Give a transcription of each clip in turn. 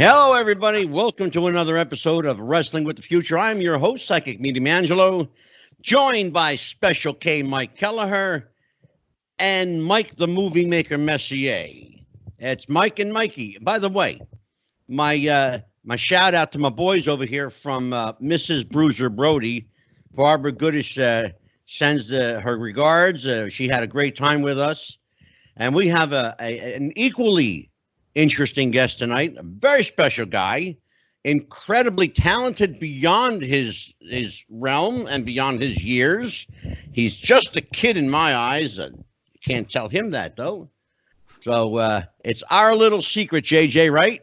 Hello, everybody. Welcome to another episode of Wrestling with the Future. I'm your host, Psychic Medium Angelo, joined by Special K Mike Kelleher and Mike the Movie Maker Messier. It's Mike and Mikey. By the way, my shout out to my boys over here from Mrs. Bruiser Brody. Barbara Goodish sends her regards. She had a great time with us. And we have an equally interesting guest tonight, a very special guy, incredibly talented beyond his realm and beyond his years. He's just a kid in my eyes. You can't tell him that, though. So it's our little secret, JJ, right?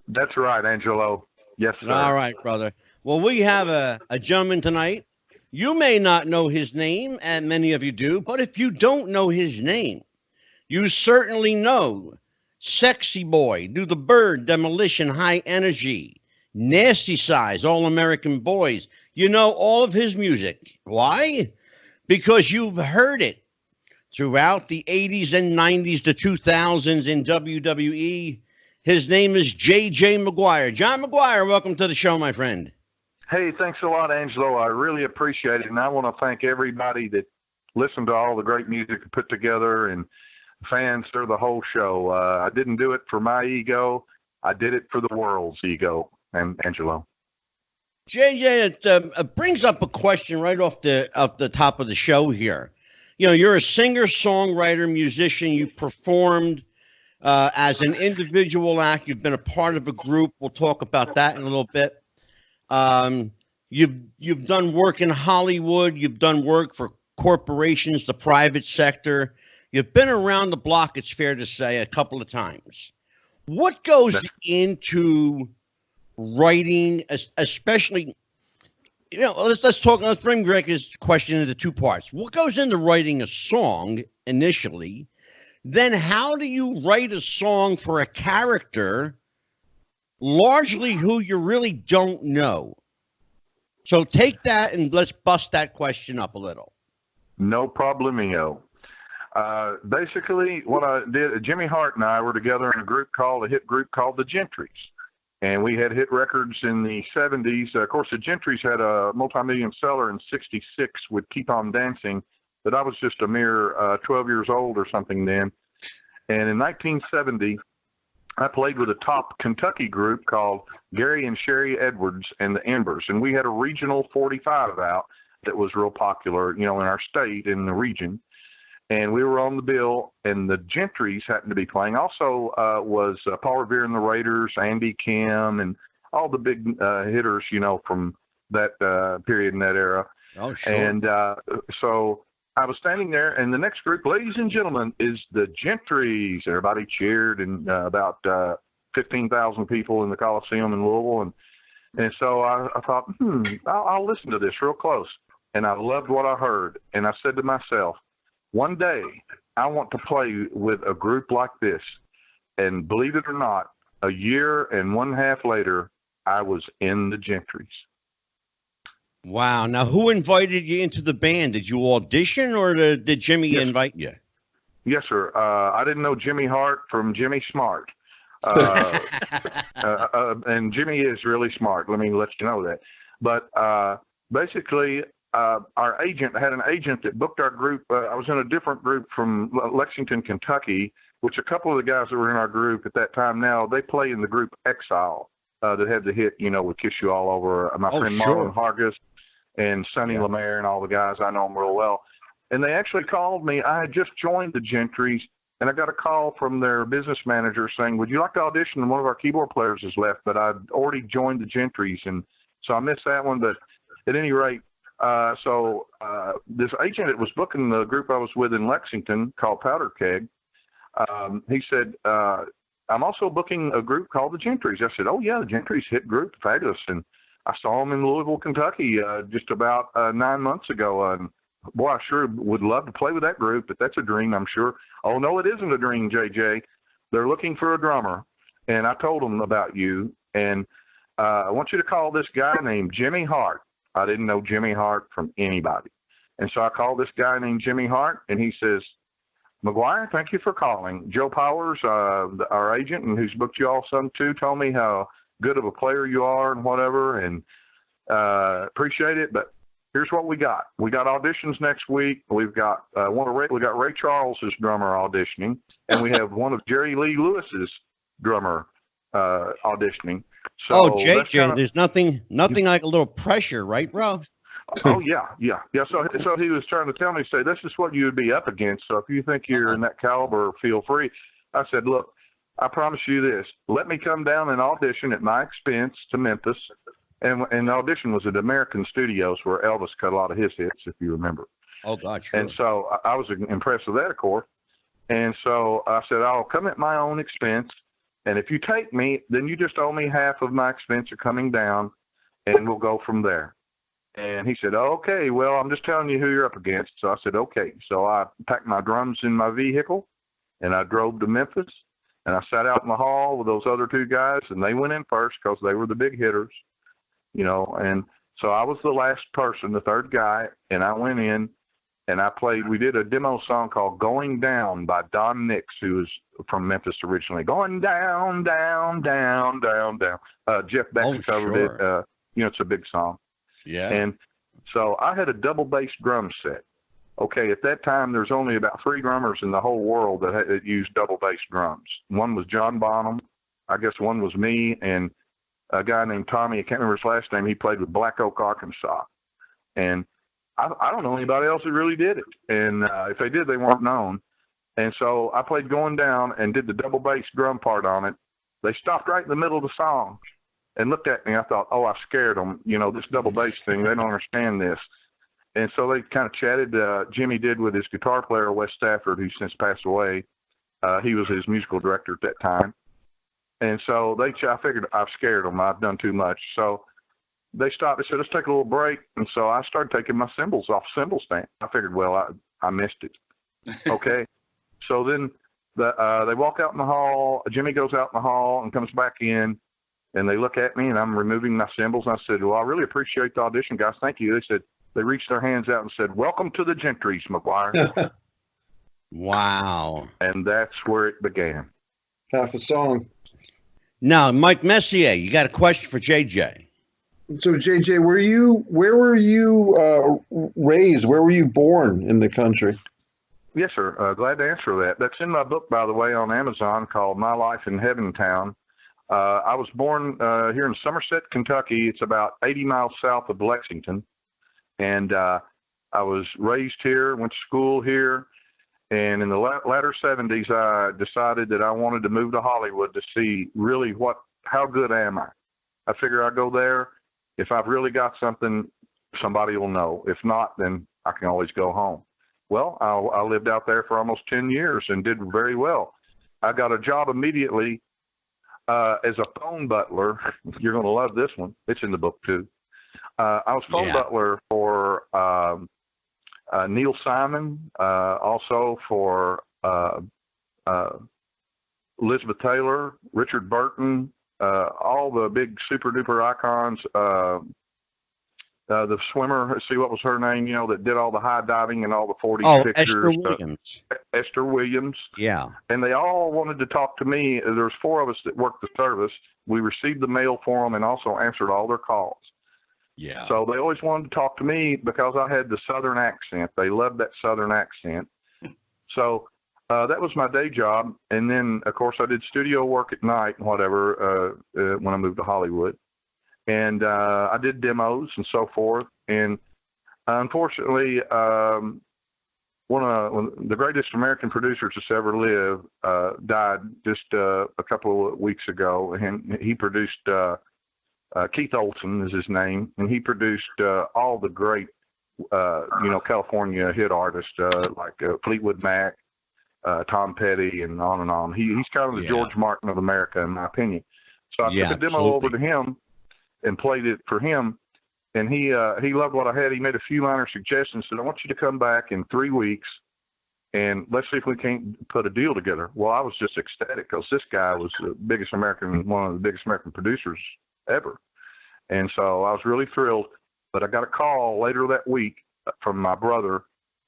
That's right, Angelo. Yes, sir. All right, brother. Well, we have a gentleman tonight. You may not know his name, and many of you do, but if you don't know his name, you certainly know Sexy Boy, Do the Bird, Demolition, High Energy, Nasty Size, All American Boys. You know all of his music. Why? Because you've heard it throughout the 80s and 90s, the 2000s in WWE. His name is J.J. Maguire. John Maguire, welcome to the show, my friend. Hey, thanks a lot, Angelo. I really appreciate it. And I want to thank everybody that listened to all the great music you put together and fans for the whole show. I didn't do it for my ego. I did it for the world's ego, and Angelo. JJ, it brings up a question right off the top of the show here. You know, you're a singer, songwriter, musician. You performed as an individual act. You've been a part of a group. We'll talk about that in a little bit. You've done work in Hollywood. You've done work for corporations, the private sector. You've been around the block, it's fair to say, a couple of times. What goes into writing, especially, you know, let's bring Greg's question into two parts. What goes into writing a song initially? Then how do you write a song for a character, largely who you really don't know? So take that and let's bust that question up a little. No problemo. Basically, what I did, Jimmy Hart and I were together in a hit group called the Gentrys. And we had hit records in the 70s. Of course, the Gentrys had a multi-million seller in 66 with Keep On Dancing, but I was just a mere 12 years old or something then. And in 1970, I played with a top Kentucky group called Gary and Sherry Edwards and the Embers. And we had a regional 45 out that was real popular, you know, in our state, in the region. And we were on the bill, and the Gentrys happened to be playing. Also was Paul Revere and the Raiders, Andy Kim, and all the big hitters, you know, from that period in that era. Oh, sure. And so I was standing there, and the next group, ladies and gentlemen, is the Gentrys. Everybody cheered, and about 15,000 people in the Coliseum in Louisville. And so I thought, I'll listen to this real close. And I loved what I heard. And I said to myself, one day, I want to play with a group like this. And believe it or not, a year and 1.5 later, I was in the Gentrys. Wow. Now, who invited you into the band? Did you audition or did Jimmy invite you? Yes, sir. I didn't know Jimmy Hart from Jimmy Smart. And Jimmy is really smart. Let me let you know that. But basically, our agent had an agent that booked our group. I was in a different group from Lexington, Kentucky, which a couple of the guys that were in our group at that time now, they play in the group Exile that had the hit, you know, with Kiss You All Over. My friend Marlon Hargis and Sonny Lemaire and all the guys, I know them real well. And they actually called me. I had just joined the Gentrys, and I got a call from their business manager saying, would you like to audition? And one of our keyboard players has left, but I'd already joined the Gentrys, and so I missed that one. But at any rate, so this agent that was booking the group I was with in Lexington called Powder Keg, he said, I'm also booking a group called the Gentrys. I said, oh, yeah, the Gentrys hit group, fabulous. And I saw them in Louisville, Kentucky just about 9 months ago. And boy, I sure would love to play with that group, but that's a dream, I'm sure. Oh, no, it isn't a dream, JJ. They're looking for a drummer. And I told them about you. And I want you to call this guy named Jimmy Hart. I didn't know Jimmy Hart from anybody. And so I called this guy named Jimmy Hart, and he says, Maguire, thank you for calling. Joe Powers, our agent and who's booked you all some too, told me how good of a player you are and whatever, and appreciate it. But here's what we got. We got auditions next week. We've got we got Ray Charles's drummer auditioning, and we have one of Jerry Lee Lewis's drummer auditioning. So JJ, there's nothing like a little pressure, right, bro? Oh yeah. So he was trying to tell me, say, this is what you would be up against. So if you think you're in that caliber, feel free. I said, look, I promise you this. Let me come down and audition at my expense to Memphis. And the audition was at American Studios where Elvis cut a lot of his hits, if you remember. Oh, God, sure. And so I was impressed with that, of course. And so I said, I'll come at my own expense. And if you take me, then you just owe me half of my expense of coming down, and we'll go from there. And he said, okay, well, I'm just telling you who you're up against. So I said, okay. So I packed my drums in my vehicle, and I drove to Memphis, and I sat out in the hall with those other two guys, and they went in first because they were the big hitters, you know. And so I was the last person, the third guy, and I went in, and we did a demo song called Going Down by Don Nix, who was from Memphis originally. Going down, down, down, down, down. Jeff Beck covered it. It's a big song. Yeah. And so I had a double bass drum set. Okay, at that time, there's only about 3 drummers in the whole world that used double bass drums. One was John Bonham. I guess one was me, and a guy named Tommy. I can't remember his last name. He played with Black Oak, Arkansas. And I don't know anybody else that really did it. And if they did, they weren't known. And so I played Going Down and did the double bass drum part on it. They stopped right in the middle of the song and looked at me. I thought, oh, I scared them. You know, this double bass thing, they don't understand this. And so they kind of chatted. Jimmy did with his guitar player, Wes Stafford, who's since passed away. He was his musical director at that time. And so I figured I've scared them. I've done too much. So they stopped. They said, let's take a little break. And so I started taking my cymbals off cymbal stand. I figured, well, I missed it. Okay. So then they walk out in the hall. Jimmy goes out in the hall and comes back in. And they look at me, and I'm removing my cymbals. And I said, well, I really appreciate the audition, guys. Thank you. They said, they reached their hands out and said, welcome to the Gentrys, Maguire. Wow. And that's where it began. Half a song. Now, Mike Messier, you got a question for JJ. So, JJ, where were you raised? Where were you born in the country? Yes, sir. Glad to answer that. That's in my book, by the way, on Amazon called My Life in Heaventown. I was born here in Somerset, Kentucky. It's about 80 miles south of Lexington. And I was raised here, went to school here. And in the latter 70s, I decided that I wanted to move to Hollywood to see really how good am I. I figure I go there. If I've really got something, somebody will know. If not, then I can always go home. Well, I lived out there for almost 10 years and did very well. I got a job immediately as a phone butler. You're going to love this one. It's in the book too. I was phone butler for Neil Simon, also for Elizabeth Taylor, Richard Burton, all the big super duper icons. The swimmer, see what was her name, that did all the high diving and all the 40s pictures. Esther Williams. Esther Williams. Yeah. And they all wanted to talk to me. There was 4 of us that worked the service. We received the mail for them and also answered all their calls. Yeah. So they always wanted to talk to me because I had the Southern accent. They loved that Southern accent. So that was my day job. And then, of course, I did studio work at night and whatever when I moved to Hollywood. And I did demos and so forth. And unfortunately, one of the greatest American producers that's ever lived died just a couple of weeks ago. And he produced Keith Olsen is his name, and he produced all the great, California hit artists like Fleetwood Mac, Tom Petty, and on and on. He's kind of the George Martin of America, in my opinion. So I took a demo over to him and played it for him, and he loved what I had. He made a few minor suggestions. Said, I want you to come back in 3 weeks, and let's see if we can't put a deal together. Well, I was just ecstatic because this guy was one of the biggest American producers ever. And so I was really thrilled. But I got a call later that week from my brother,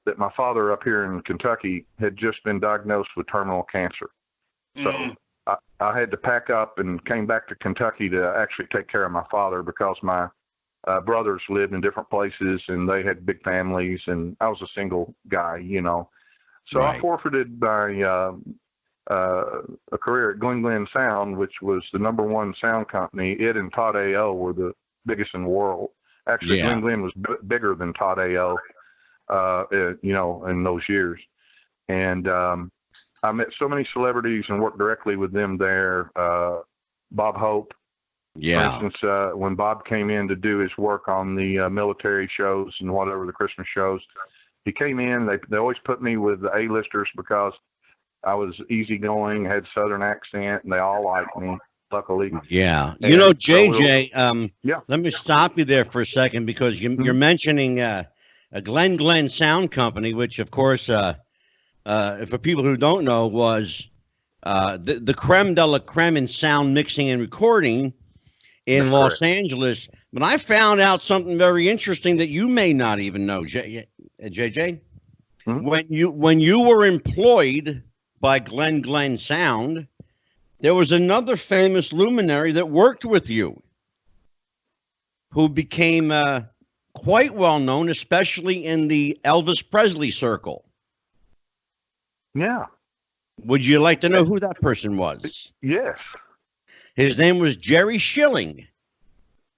that my father up here in Kentucky had just been diagnosed with terminal cancer. So I had to pack up and came back to Kentucky to actually take care of my father because my brothers lived in different places and they had big families, and I was a single guy, you know. So I forfeited my a career at Glen Sound, which was the #1 sound company. It and Todd A.O. were the biggest in the world. Actually, Glen was bigger than Todd A.O., you know, in those years. And I met so many celebrities and worked directly with them there. Bob Hope, for instance, when Bob came in to do his work on the military shows and whatever, the Christmas shows, he came in. They always put me with the A-listers because I was easygoing, had Southern accent, and they all liked me, luckily. Yeah. And you know, so JJ, let me stop you there for a second because you're mentioning a Glen Sound Company, which, of course, for people who don't know, was the creme de la creme in sound mixing and recording in Los Angeles. But I found out something very interesting that you may not even know, JJ. When you were employed by Glen Sound, there was another famous luminary that worked with you who became quite well known, especially in the Elvis Presley circle. Yeah. Would you like to know who that person was? Yes. His name was Jerry Schilling.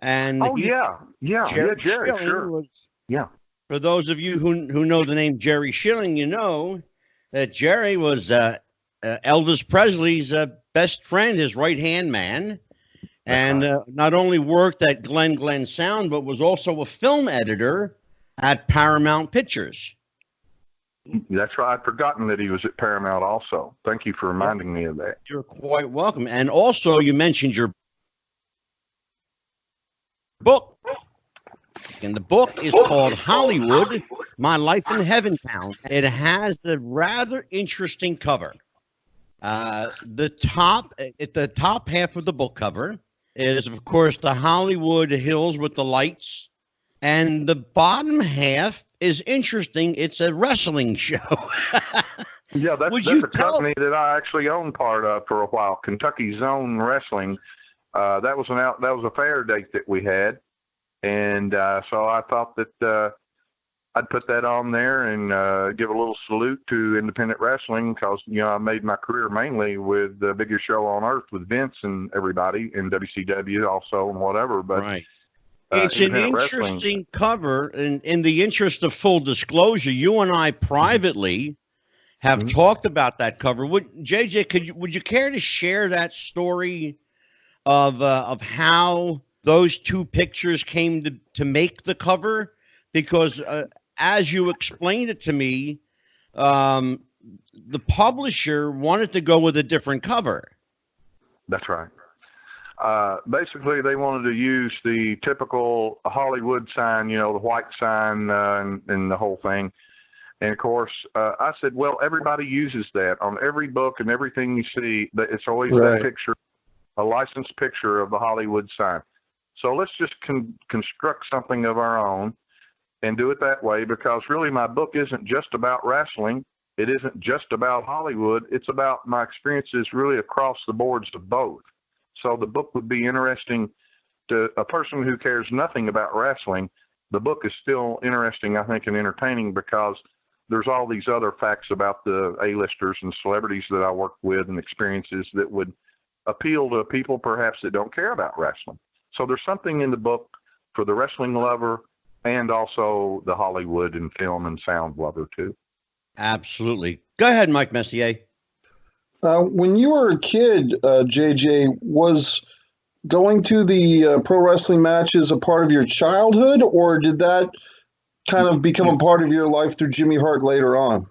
And Jerry, sure. For those of you who know the name Jerry Schilling, you know that Jerry was Elvis Presley's best friend, his right-hand man, and not only worked at Glen Sound, but was also a film editor at Paramount Pictures. That's right. I'd forgotten that he was at Paramount also. Thank you for reminding me of that. You're quite welcome. And also, you mentioned your book. And the book is called Hollywood, My Life in Heaventown. It has a rather interesting cover. At the top half of the book cover is, of course, the Hollywood Hills with the lights. And the bottom half is interesting. It's a wrestling show. Yeah, that's a company that I actually owned part of for a while, Kentucky Zone Wrestling. That was a fair date that we had. And so I thought that I'd put that on there and give a little salute to independent wrestling because, you know, I made my career mainly with the biggest show on earth with Vince and everybody in WCW also and whatever. But it's an interesting cover. And in the interest of full disclosure, you and I privately have talked about that cover. JJ, would you care to share that story of how those two pictures came to make the cover? Because as you explained it to me, the publisher wanted to go with a different cover. That's right. Basically, they wanted to use the typical Hollywood sign, you know, the white sign and the whole thing. And, of course, I said, well, everybody uses that on every book and everything you see. It's always that picture, a licensed picture of the Hollywood sign. So let's just construct something of our own and do it that way, because really my book isn't just about wrestling. It isn't just about Hollywood. It's about my experiences really across the boards of both. So the book would be interesting to a person who cares nothing about wrestling. The book is still interesting, I think, and entertaining because there's all these other facts about the A-listers and celebrities that I worked with and experiences that would appeal to people perhaps that don't care about wrestling. So there's something in the book for the wrestling lover and also the Hollywood and film and sound lover too. Absolutely. Go ahead, Mike Messier. When you were a kid, JJ, was going to the pro wrestling matches a part of your childhood, or did that kind of become a part of your life through Jimmy Hart later on?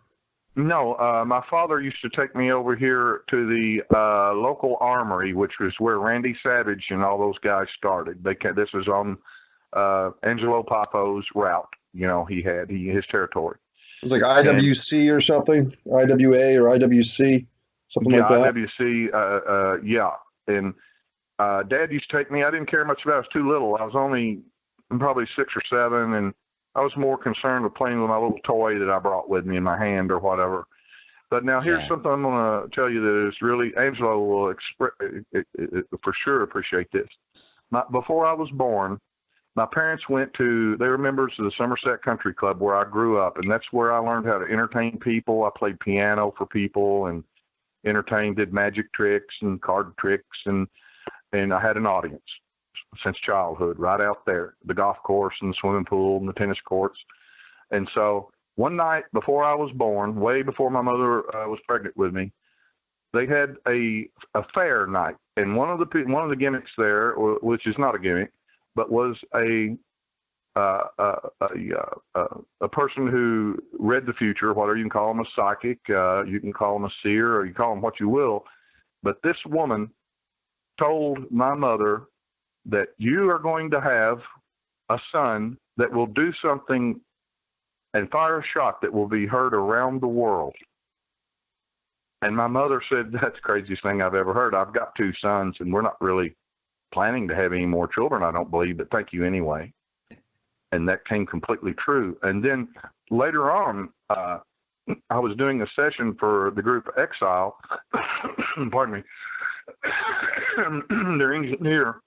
No, my father used to take me over here to the local armory, which was where Randy Savage and all those guys started. This was on Angelo Papo's route. You know, his territory. It was like IWC or something, IWA or IWC, something like that. IWC, yeah. And Dad used to take me. I didn't care much about it. I was too little. I was only probably 6 or 7, and I was more concerned with playing with my little toy that I brought with me in my hand or whatever. But now here's something I'm going to tell you that is really, Angelo will for sure appreciate this. Before I was born, my parents they were members of the Somerset Country Club where I grew up, and that's where I learned how to entertain people. I played piano for people and did magic tricks and card tricks, and I had an audience since childhood right out there, the golf course and the swimming pool and the tennis courts. And so one night before I was born, way before my mother was pregnant with me, they had a fair night, and one of the gimmicks there, which is not a gimmick, but was a person who read the future, whatever you can call him, a psychic, you can call him a seer, or you call him what you will. But this woman told my mother that you are going to have a son that will do something and fire a shot that will be heard around the world. And my mother said, that's the craziest thing I've ever heard. I've got 2 sons, and we're not really planning to have any more children, I don't believe, but thank you anyway. And that came completely true. And then later on, I was doing a session for the group Exile. Pardon me. Their engineer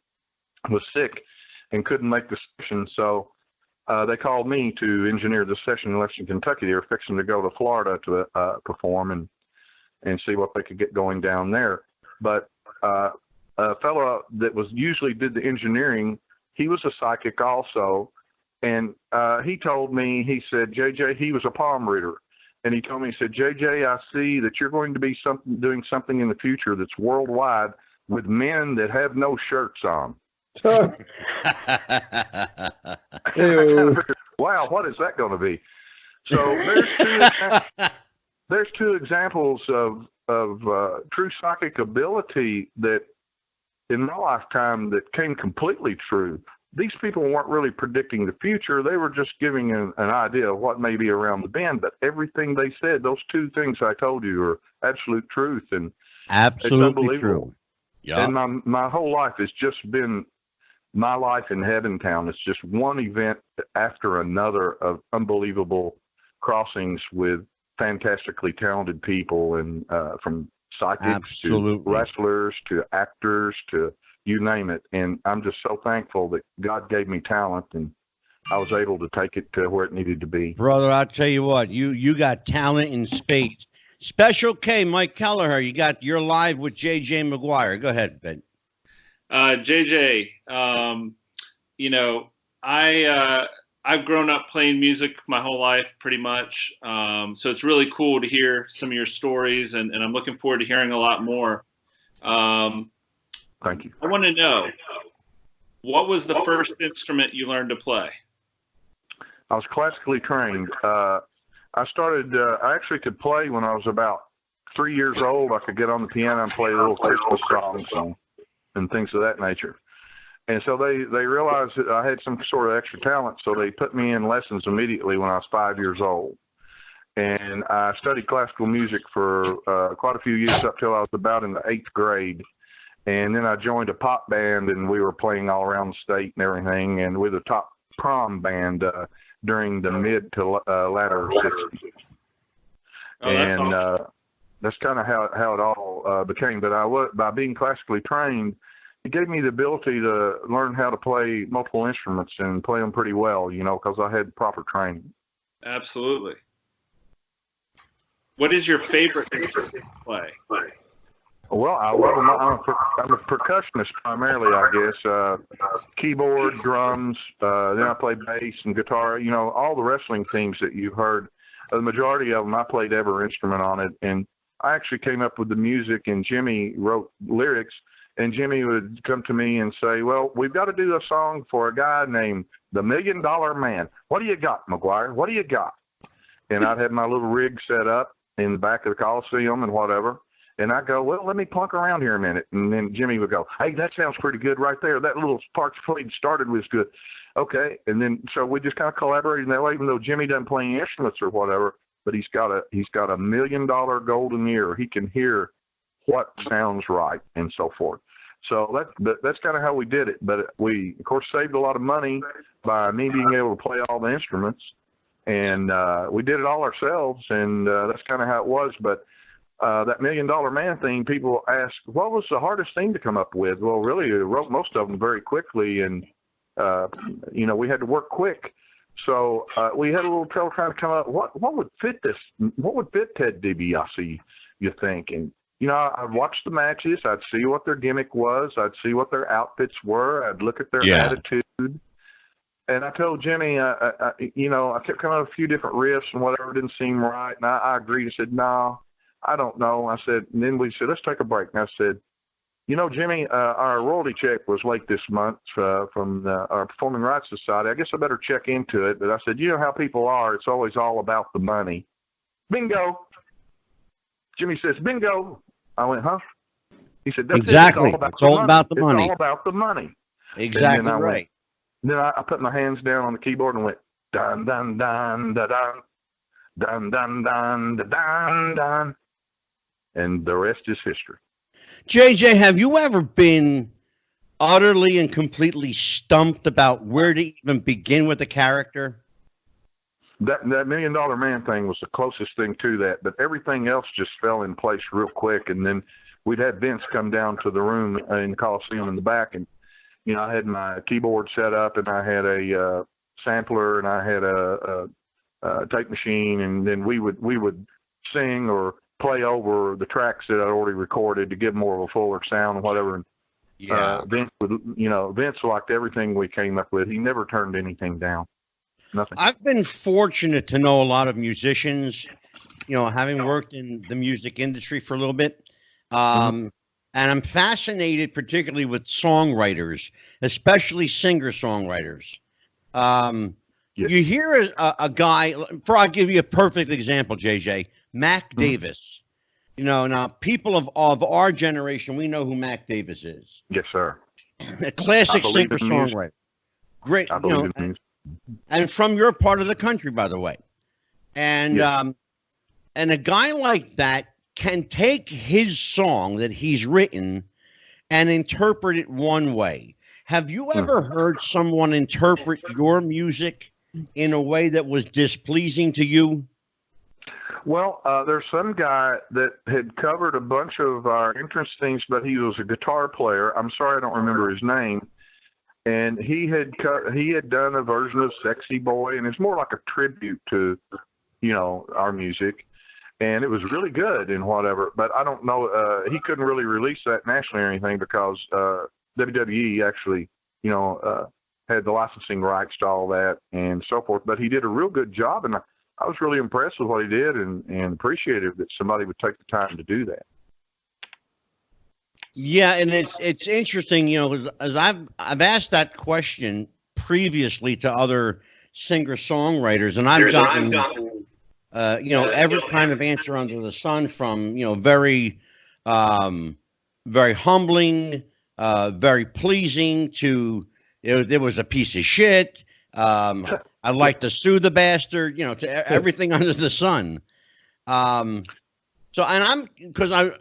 was sick and couldn't make the session, so they called me to engineer the session in Lexington, Kentucky. They were fixing to go to Florida to perform and see what they could get going down there. But a fellow that usually did the engineering, he was a psychic also, and he told me, he said, JJ, he was a palm reader, and he told me, he said, JJ, I see that you're going to be doing something in the future that's worldwide with men that have no shirts on. Wow, what is that going to be? So there's two examples of true psychic ability that in my lifetime that came completely true. These people weren't really predicting the future. They were just giving an idea of what may be around the bend. But everything they said, those 2 things I told you, are absolute truth, and absolutely true. Yeah. And my whole life has just been my life in Heaventown. It's just one event after another of unbelievable crossings with fantastically talented people, and from psychics to wrestlers to actors to you name it. And I'm just so thankful that God gave me talent, and I was able to take it to where it needed to be. Brother, I'll tell you what, you got talent in spades. Special K, Mike Kelleher, you're live with JJ Maguire. Go ahead, Ben. JJ, I've grown up playing music my whole life pretty much. So it's really cool to hear some of your stories, and I'm looking forward to hearing a lot more. Thank you. I want to know, what was the first instrument you learned to play? I was classically trained. I actually could play when I was about 3 years old. I could get on the piano and play little Christmas songs and things of that nature. And so they realized that I had some sort of extra talent, so they put me in lessons immediately when I was 5 years old. And I studied classical music for quite a few years up till I was about in the 8th grade. And then I joined a pop band, and we were playing all around the state and everything, and we were the top prom band during the mid to latter 60s. That's kind of how it all became. But by being classically trained, it gave me the ability to learn how to play multiple instruments and play them pretty well, because I had proper training. Absolutely. What is your favorite instrument to play? Well, I love them. I'm a percussionist primarily, I guess. Keyboard, drums, then I play bass and guitar. All the wrestling themes that you've heard, the majority of them, I played every instrument on it. And I actually came up with the music, and Jimmy wrote lyrics. And Jimmy would come to me and say, well, we've got to do a song for a guy named the $1 Million Man. What do you got, Maguire? What do you got? And I'd have my little rig set up in the back of the Coliseum and whatever. And I'd go, well, let me plunk around here a minute. And then Jimmy would go, hey, that sounds pretty good right there. That little Sparks Fleet started was good. Okay. And then so we just kind of collaborated in that way, even though Jimmy doesn't play any instruments or whatever, but he's got a $1 million golden ear. He can hear what sounds right and so forth. So that's kind of how we did it. But we, of course, saved a lot of money by me being able to play all the instruments. And we did it all ourselves, and that's kind of how it was. But that $1 Million Man thing, people ask, what was the hardest thing to come up with? Well, really, I wrote most of them very quickly, and, we had to work quick. So we had a little trouble trying to come up, what would fit this? What would fit Ted DiBiase, you think? And, I'd watch the matches. I'd see what their gimmick was. I'd see what their outfits were. I'd look at their attitude. And I told Jimmy, I kept coming up with a few different riffs and whatever didn't seem right. And I agreed. I said, no, I don't know. I said, and then we said, let's take a break. And I said, Jimmy, our royalty check was late this month from our Performing Rights Society. I guess I better check into it. But I said, you know how people are. It's always all about the money. Bingo. Jimmy says, bingo. I went, huh? He said, that's exactly. It. It's all about the money. It's all about the money. Exactly right. Then I put my hands down on the keyboard and went, dun, dun, dun, da, dun, dun, dun, dun, da, dun, dun. And the rest is history. JJ, have you ever been utterly and completely stumped about where to even begin with the character? That $1 Million Man thing was the closest thing to that, but everything else just fell in place real quick. And then we'd had Vince come down to the room in the Coliseum in the back, and I had my keyboard set up, and I had a sampler, and I had a tape machine, and then we would sing or play over the tracks that I'd already recorded to give more of a fuller sound and whatever. And Vince liked everything we came up with. He never turned anything down. Nothing. I've been fortunate to know a lot of musicians, having worked in the music industry for a little bit. And I'm fascinated particularly with songwriters, especially singer-songwriters. You hear a guy, I'll give you a perfect example, JJ, Mac Davis. Now people of our generation, we know who Mac Davis is. Yes, sir. A classic singer-songwriter. Great. I believe in music. And from your part of the country, by the way. And and a guy like that can take his song that he's written and interpret it one way. Have you ever heard someone interpret your music in a way that was displeasing to you? Well, there's some guy that had covered a bunch of our entrance themes, but he was a guitar player. I'm sorry, I don't remember his name. And he had done a version of Sexy Boy, and it's more like a tribute to, our music. And it was really good and whatever. But I don't know, he couldn't really release that nationally or anything because WWE actually, had the licensing rights to all that and so forth. But he did a real good job, and I was really impressed with what he did and appreciative that somebody would take the time to do that. Yeah, and it's interesting, as I've asked that question previously to other singer-songwriters, and I've gotten every kind of answer under the sun from very very humbling, very pleasing to there was a piece of shit. I'd like to sue the bastard, to everything under the sun. So, and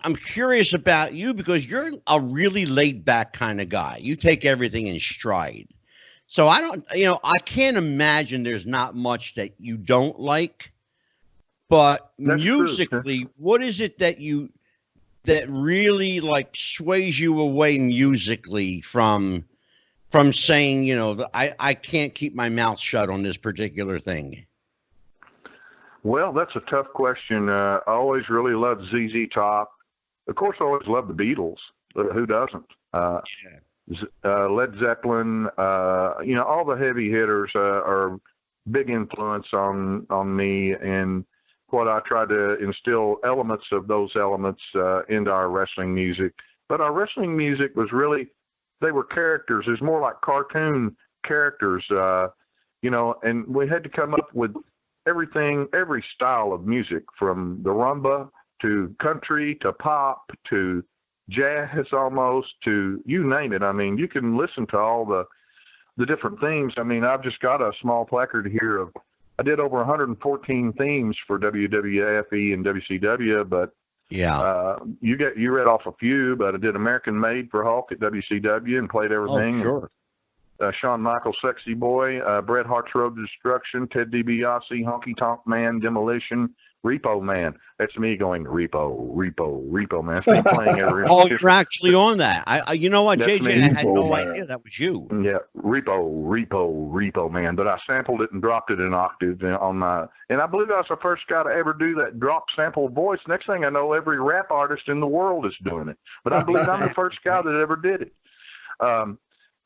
I'm curious about you because you're a really laid back kind of guy. You take everything in stride. So I can't imagine there's not much that you don't like, but that's musically, true. What is it that really like sways you away musically from saying, I can't keep my mouth shut on this particular thing? Well, that's a tough question. I always really loved ZZ Top. Of course, I always loved the Beatles. Who doesn't? Led Zeppelin, all the heavy hitters are big influence on me and what I try to instill elements of those elements into our wrestling music. But our wrestling music was really, they were characters. It was more like cartoon characters, and we had to come up with everything, every style of music, from the rumba to country to pop to jazz almost to you name it. I mean, you can listen to all the different themes. I mean, I've just got a small placard here I did over 114 themes for WWFE and WCW, but Yeah. You read off a few, but I did American Made for Hulk at WCW and played everything. Oh, sure. Shawn Michaels, Sexy Boy, Bret Hart's Road to Destruction, Ted DiBiase, Honky Tonk Man, Demolition, Repo Man. That's me going Repo, Repo, Repo Man. That's me playing every. Oh, you're actually on that. You know what, That's JJ? me. I had no Repo Man. idea that was you. Yeah, Repo Man. But I sampled it and dropped it in octaves on my. And I believe I was the first guy to ever do that drop sample voice. Next thing I know, every rap artist in the world is doing it. But I believe I'm the first guy that ever did it.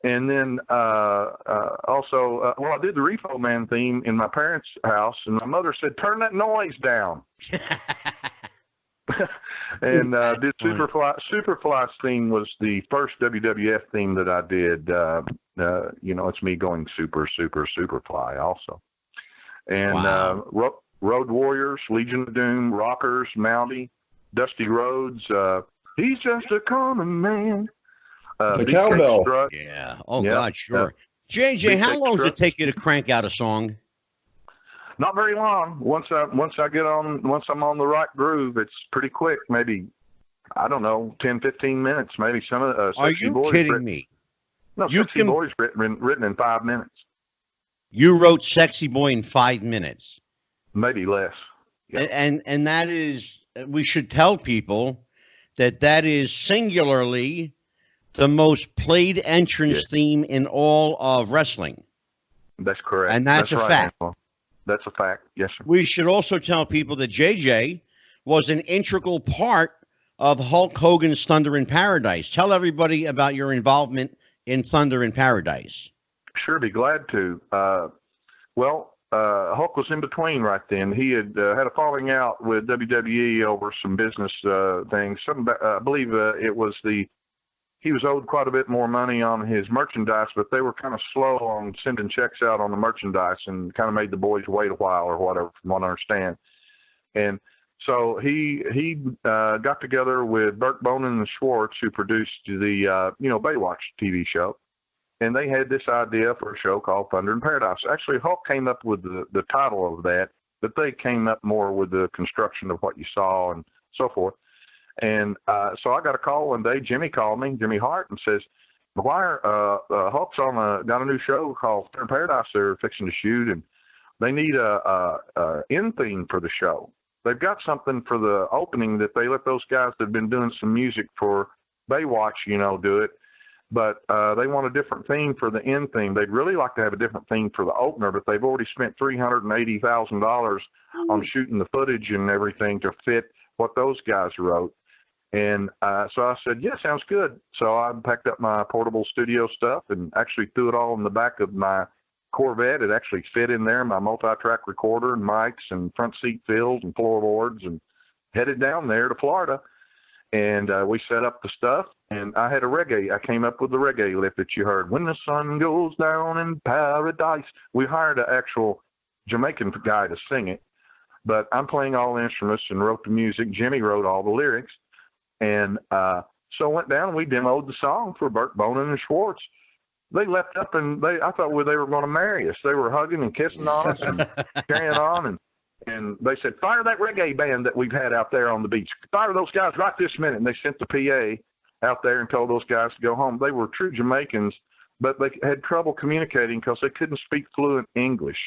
And then also, I did the Repo Man theme in my parents' house, and my mother said, "Turn that noise down." And did Superfly's theme was the first WWF theme that I did. It's me going Superfly also. And Wow. Road Warriors, Legion of Doom, Rockers, Mountie, Dusty Rhodes. He's just a common man. The Beefcake cowbell. Strut. Yeah. Oh, Yeah. God, sure. JJ, how Beefcake long does it Strut. take you to crank out a song? Not very long. Once I'm on the right groove, it's pretty quick. Maybe, I don't know, 10, 15 minutes. Maybe some of the Are Sexy you Boys kidding written, me? No, You Sexy can- Boys written in 5 minutes, You wrote Sexy Boy in 5 minutes. maybe less. Yeah. And that is, we should tell people that is singularly the most played entrance theme in all of wrestling. That's correct. And that's a right, fact. Angelo. That's a fact. Yes, sir. We should also tell people that JJ was an integral part of Hulk Hogan's Thunder in Paradise. Tell everybody about your involvement in Thunder in Paradise. Sure, be glad to. Hulk was in between right then. He had had a falling out with WWE over some business things. I believe it was he was owed quite a bit more money on his merchandise, but they were kind of slow on sending checks out on the merchandise and kind of made the boys wait a while or whatever, from what I understand. And so he got together with Burt Bonin and Schwartz, who produced the Baywatch TV show, and they had this idea for a show called Thunder in Paradise. Actually, Hulk came up with the title of that, but they came up more with the construction of what you saw and so forth. And so I got a call one day. Jimmy called me, Jimmy Hart, and says, "Maguire, Hulk's got a new show called Thunder in Paradise they're fixing to shoot, and they need a end theme for the show. They've got something for the opening that they let those guys that have been doing some music for Baywatch, do it. But they want a different theme for the end theme. They'd really like to have a different theme for the opener, but they've already spent $380,000 on shooting the footage and everything to fit what those guys wrote." And so I said, "Yeah, sounds good." So I packed up my portable studio stuff and actually threw it all in the back of my Corvette. It actually fit in there, my multi-track recorder and mics and front seat fills and floorboards, and headed down there to Florida. And we set up the stuff, and I had I came up with the reggae lift that you heard. When the sun goes down in paradise. We hired an actual Jamaican guy to sing it, but I'm playing all the instruments and wrote the music. Jimmy wrote all the lyrics. And so I went down and we demoed the song for Burt Bonin and Schwartz. They left up and I thought they were going to marry us. They were hugging and kissing on us and carrying on. And they said, "Fire that reggae band that we've had out there on the beach. Fire those guys right this minute." And they sent the PA out there and told those guys to go home. They were true Jamaicans, but they had trouble communicating because they couldn't speak fluent English.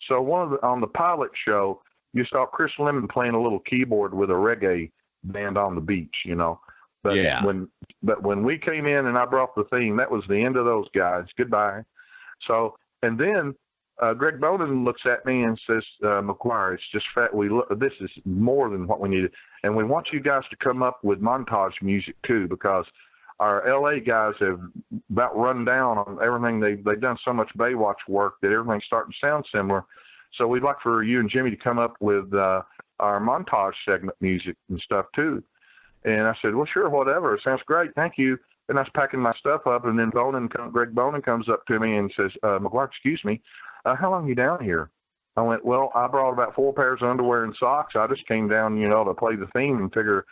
So on the pilot show, you saw Chris Lemon playing a little keyboard with a reggae band on the beach, But Yeah. when we came in and I brought the theme, that was the end of those guys. Goodbye. So, and then Greg Bonin looks at me and says, "Maguire, it's just this is more than what we needed. And we want you guys to come up with montage music too, because our LA guys have about run down on everything. They've done so much Baywatch work that everything's starting to sound similar. So we'd like for you and Jimmy to come up with our montage segment music and stuff too." And I said, "Well, sure, whatever. Sounds great. Thank you." And I was packing my stuff up, and then Greg Bonin comes up to me and says, "Maguire, excuse me, how long are you down here?" I went, "Well, I brought about 4 pairs of underwear and socks. I just came down, to play the theme and figure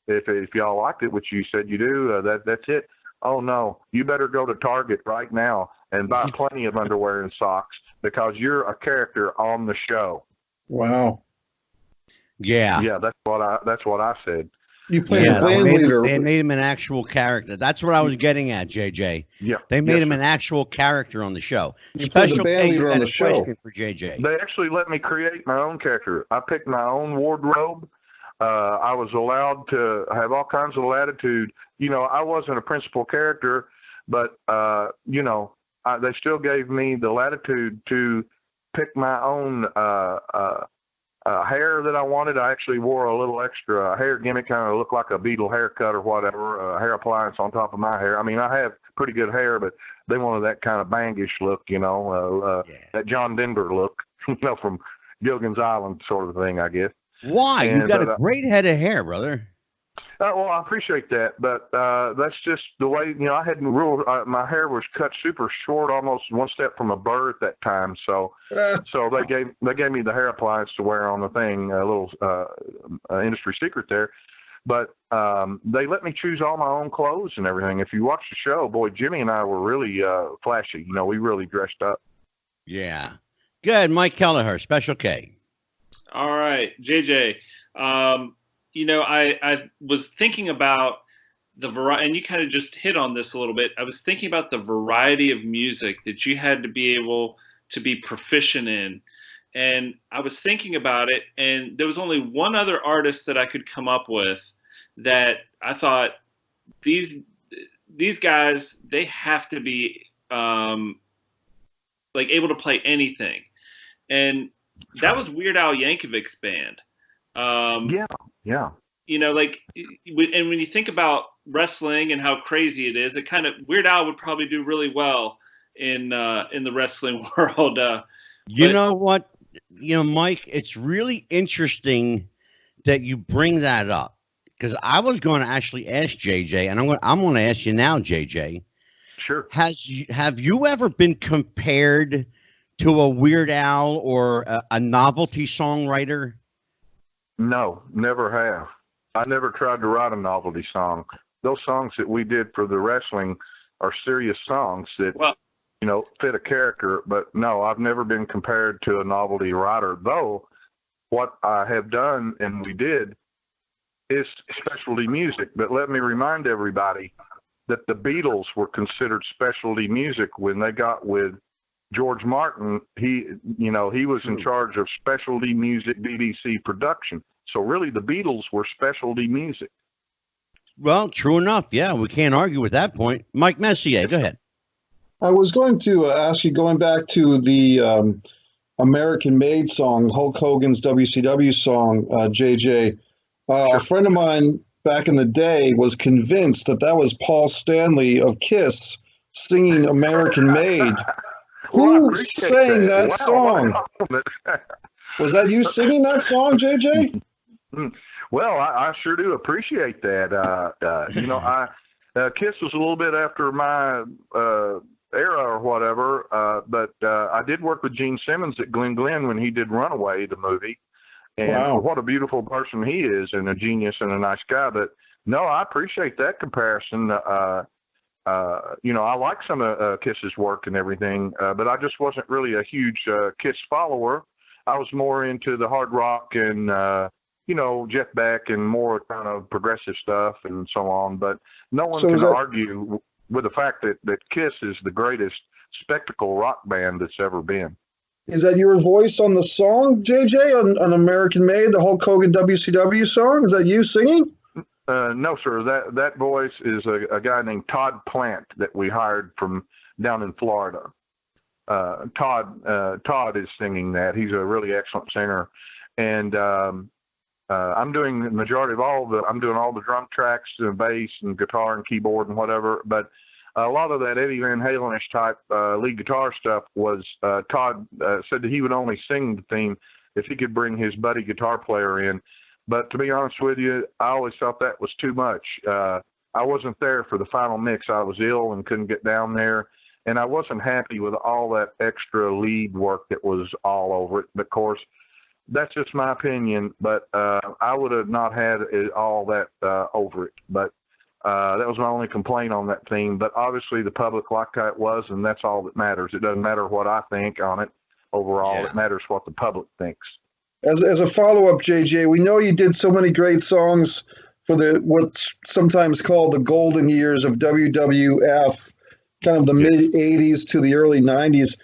if y'all liked it, which you said you do, that's it." "Oh, no, you better go to Target right now and buy plenty of underwear and socks because you're a character on the show." Wow. Yeah. Yeah, that's what I said. You played Yeah, the band leader. they made him an actual character. That's what I was getting at, JJ. Yeah. They made Yes, him sir. an actual character on the show. You played the Special band K, you leader on had the a show. question for JJ. They actually let me create my own character. I picked my own wardrobe. I was allowed to have all kinds of latitude. You know, I wasn't a principal character, but, you know, they still gave me the latitude to pick my own hair that I wanted. I actually wore a little extra hair gimmick, kind of looked like a Beatle haircut or whatever, hair appliance on top of my hair. I mean, I have pretty good hair, but they wanted that kind of bangish look, you know, that John Denver look, you know, from Gilligan's Island sort of thing, I guess. Why? And, You got a great head of hair, brother. Well, I appreciate that, but that's just the way, you know, I hadn't ruled. My hair was cut super short, almost one step from a burr at that time. So they gave me the hair appliance to wear on the thing, a little industry secret there. But they let me choose all my own clothes and everything. If you watch the show, boy, Jimmy and I were really flashy. You know, we really dressed up. Yeah. Good. Mike Kelleher, Special K. All right, JJ. You know, I was thinking about the variety, and you kind of just hit on this a little bit. I was thinking about the variety of music that you had to be able to be proficient in. And I was thinking about it, and there was only one other artist that I could come up with that I thought these guys, they have to be like able to play anything. And that was Weird Al Yankovic's band. Yeah. You know, like, and when you think about wrestling and how crazy it is, it kind of Weird Al would probably do really well in the wrestling world. You know what? You know, Mike, it's really interesting that you bring that up, because I was going to actually ask JJ, and I'm going to ask you now, JJ. Sure. Have you ever been compared to a Weird Al or a novelty songwriter? No, never have. I never tried to write a novelty song. Those songs that we did for the wrestling are serious songs that, you know, fit a character. But no, I've never been compared to a novelty writer, though what I have done, and we did, is specialty music. But let me remind everybody that the Beatles were considered specialty music when they got with George Martin. He was in charge of specialty music, BBC production. So really the Beatles were specialty music. Well, true enough. Yeah, we can't argue with that point. Mike Messier, go ahead. I was going to ask you, going back to the American Made song, Hulk Hogan's WCW song, JJ, a friend of mine back in the day was convinced that was Paul Stanley of Kiss singing American Made. Who sang that song? Was that you singing that song, JJ? Well, I sure do appreciate that. You know, Kiss was a little bit after my era or whatever, but I did work with Gene Simmons at Glen Glen when he did Runaway, the movie. And what a beautiful person he is, and a genius and a nice guy. But no, I appreciate that comparison. You know, I like some of Kiss's work and everything, but I just wasn't really a huge Kiss follower. I was more into the hard rock and, you know, Jeff Beck and more kind of progressive stuff and so on. But no one can argue with the fact that Kiss is the greatest spectacle rock band that's ever been. Is that your voice on the song, JJ, on American Made, the Hulk Hogan WCW song? Is that you singing? No, sir. That voice is a guy named Todd Plant that we hired from down in Florida. Todd is singing that. He's a really excellent singer, and I'm doing the majority of I'm doing all the drum tracks and bass and guitar and keyboard and whatever. But a lot of that Eddie Van Halen-ish type lead guitar stuff was Todd said that he would only sing the theme if he could bring his buddy guitar player in. But to be honest with you, I always thought that was too much. I wasn't there for the final mix. I was ill and couldn't get down there. And I wasn't happy with all that extra lead work that was all over it. But of course, that's just my opinion. But I would have not had it, all that over it. But that was my only complaint on that theme. But obviously the public liked how it was, and that's all that matters. It doesn't matter what I think on it overall. It matters what the public thinks. As a follow-up, JJ, we know you did so many great songs for the what's sometimes called the golden years of WWF, kind of the mid 80s to the early 90s.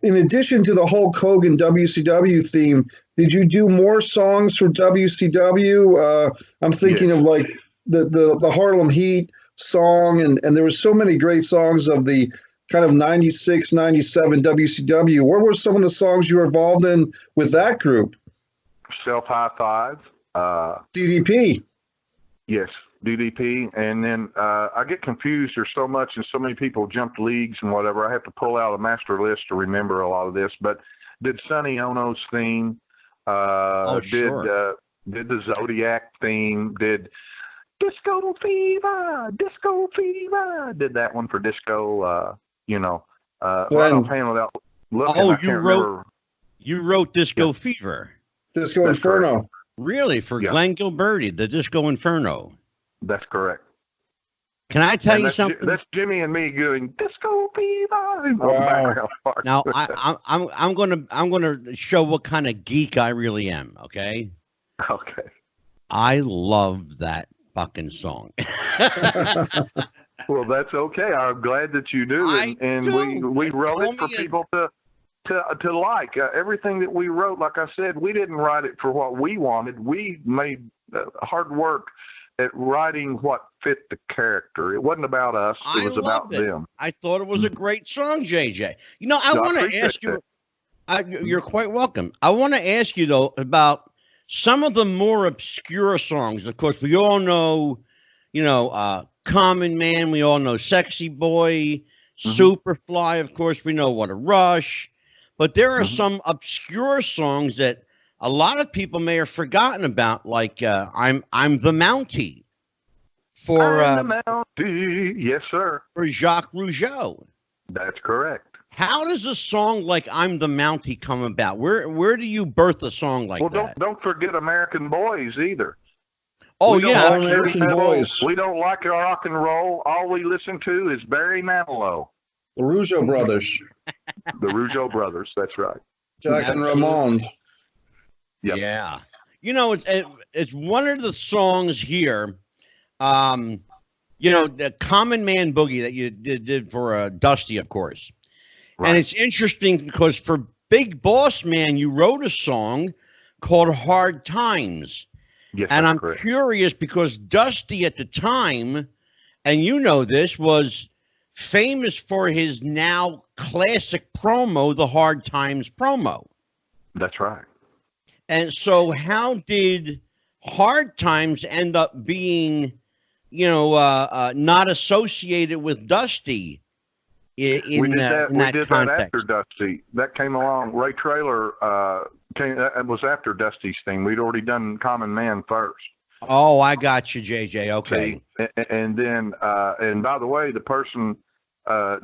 In addition to the Hulk Hogan WCW theme, did you do more songs for WCW? I'm thinking of like the Harlem Heat song, and there was so many great songs of the kind of 96, 97 WCW. What were some of the songs you were involved in with that group? Self High Five. DDP. Yes, DDP. And then I get confused. There's so much and so many people jumped leagues and whatever. I have to pull out a master list to remember a lot of this. But did Sonny Ono's theme. Sure. Did the Zodiac theme. Did Disco Fever. Disco Fever. Did that one for Disco. Right offhand without looking. I can't remember. You wrote Disco Fever. Disco Inferno. Correct. Really? For Glenn Gilberti, the Disco Inferno. That's correct. Can I tell you something? That's Jimmy and me doing Disco Fever. Wow. Now I'm gonna show what kind of geek I really am. Okay. Okay. I love that fucking song. Well, that's okay. I'm glad that you do, we wrote it for people to like. Everything that we wrote, like I said, we didn't write it for what we wanted. We made hard work at writing what fit the character. It wasn't about us. It was about them. I thought it was a great song, JJ. I want to ask you. You're quite welcome. I want to ask you though about some of the more obscure songs. Of course, we all know, Common Man. We all know Sexy Boy, Superfly. Of course, we know What a Rush. But there are some obscure songs that a lot of people may have forgotten about, like I'm the Mountie for I'm the Mountie. Yes, sir. For Jacques Rougeau. That's correct. How does a song like I'm the Mountie come about? Where do you birth a song like that? Well, don't forget American Boys either. Oh, American Boys. We don't like rock and roll. All we listen to is Barry Manilow. The Rougeau brothers. The Rougeau brothers. That's right. Jack and Ramon. Yep. Yeah. It's one of the songs here. The Common Man Boogie that you did for Dusty, of course. Right. And it's interesting because for Big Boss Man, you wrote a song called Hard Times. Yes, and I'm correct. Curious because Dusty at the time, and this, was famous for his now classic promo, the Hard Times promo. That's right. And so how did Hard Times end up being, not associated with Dusty in that context? We did that after Dusty. That came along. Ray Traylor it was after Dusty's thing. We'd already done Common Man first. Oh, I got you, JJ. Okay. And then, and by the way, the person,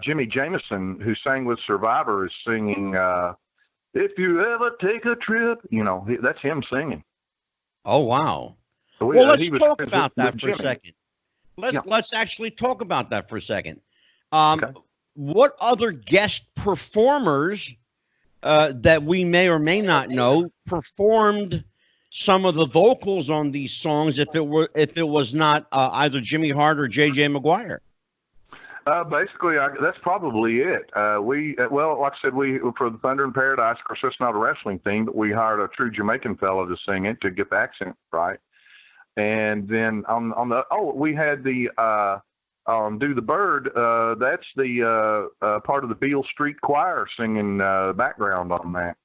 Jimmy Jameson, who sang with Survivor, is singing, if you ever take a trip, that's him singing. Oh, wow. Well, let's talk about that for a second. Let's actually talk about that for a second. Okay. What other guest performers that we may or may not know performed some of the vocals on these songs if it was not either Jimmy Hart or JJ Maguire? Basically, that's probably it. Like I said, for the Thunder in Paradise, of course, that's not a wrestling thing, but we hired a true Jamaican fellow to sing it to get the accent right. And then we had the Do the Bird. That's the part of the Beale Street Choir singing background on that.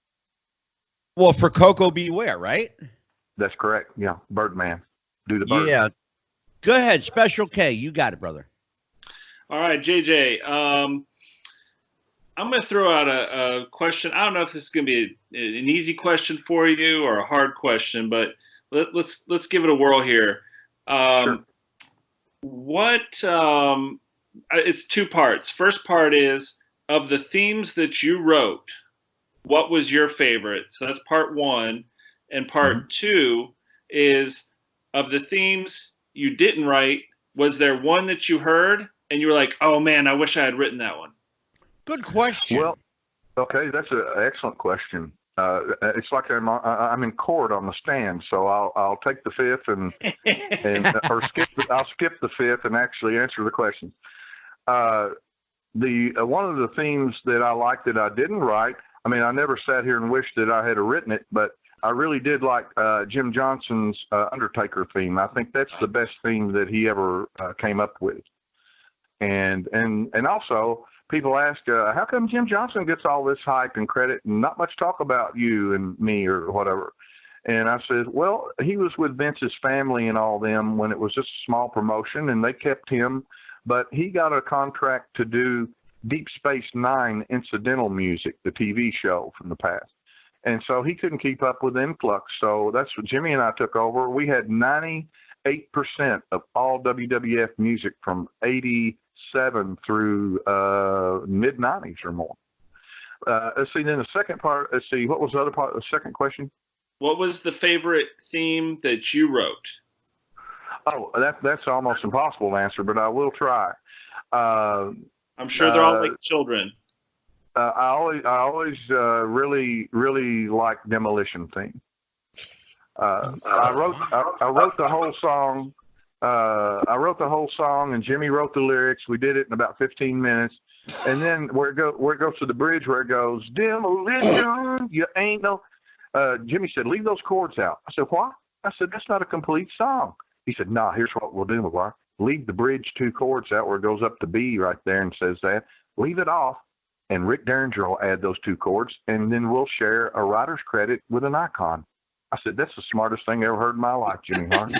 Well, for Coco Beware, right? That's correct. Yeah, Birdman. Do the Bird. Yeah. Go ahead, Special K. You got it, brother. All right, JJ. I'm going to throw out a question. I don't know if this is going to be an easy question for you or a hard question, but let's give it a whirl here. Sure. It's two parts. First part is, of the themes that you wrote, what was your favorite? So that's part one. And part two is, of the themes you didn't write, was there one that you heard and you were like, oh man, I wish I had written that one? Good question. Well, okay, that's an excellent question. It's like I'm in court on the stand, so I'll take the fifth and I'll skip the fifth and actually answer the questions. One of the themes that I liked that I didn't write, I mean, I never sat here and wished that I had written it, but I really did like Jim Johnson's Undertaker theme. I think that's the best theme that he ever came up with. And also, people ask, how come Jim Johnson gets all this hype and credit and not much talk about you and me or whatever? And I said, well, he was with Vince's family and all them when it was just a small promotion, and they kept him. But he got a contract to do Deep Space Nine incidental music, the TV show from the past. And so he couldn't keep up with the influx. So that's what Jimmy and I took over. We had 98% of all WWF music from 87 through mid-90s or more. Let's see, then the second part, let's see, what was the other part of the second question? What was the favorite theme that you wrote? Oh, that's almost impossible to answer, but I will try. I'm sure they're all like children. I always really like Demolition theme. I wrote the whole song. I wrote the whole song, and Jimmy wrote the lyrics. We did it in about 15 minutes, and then where it goes to the bridge, where it goes, demolition, you ain't no. Jimmy said, leave those chords out. I said, what? I said, that's not a complete song. He said, no, here's what we'll do, Maguire. Leave the bridge 2 chords out where it goes up to B right there and says that. Leave it off, and Rick Derringer will add those 2 chords, and then we'll share a writer's credit with an icon. I said, that's the smartest thing I ever heard in my life, Jimmy Hart.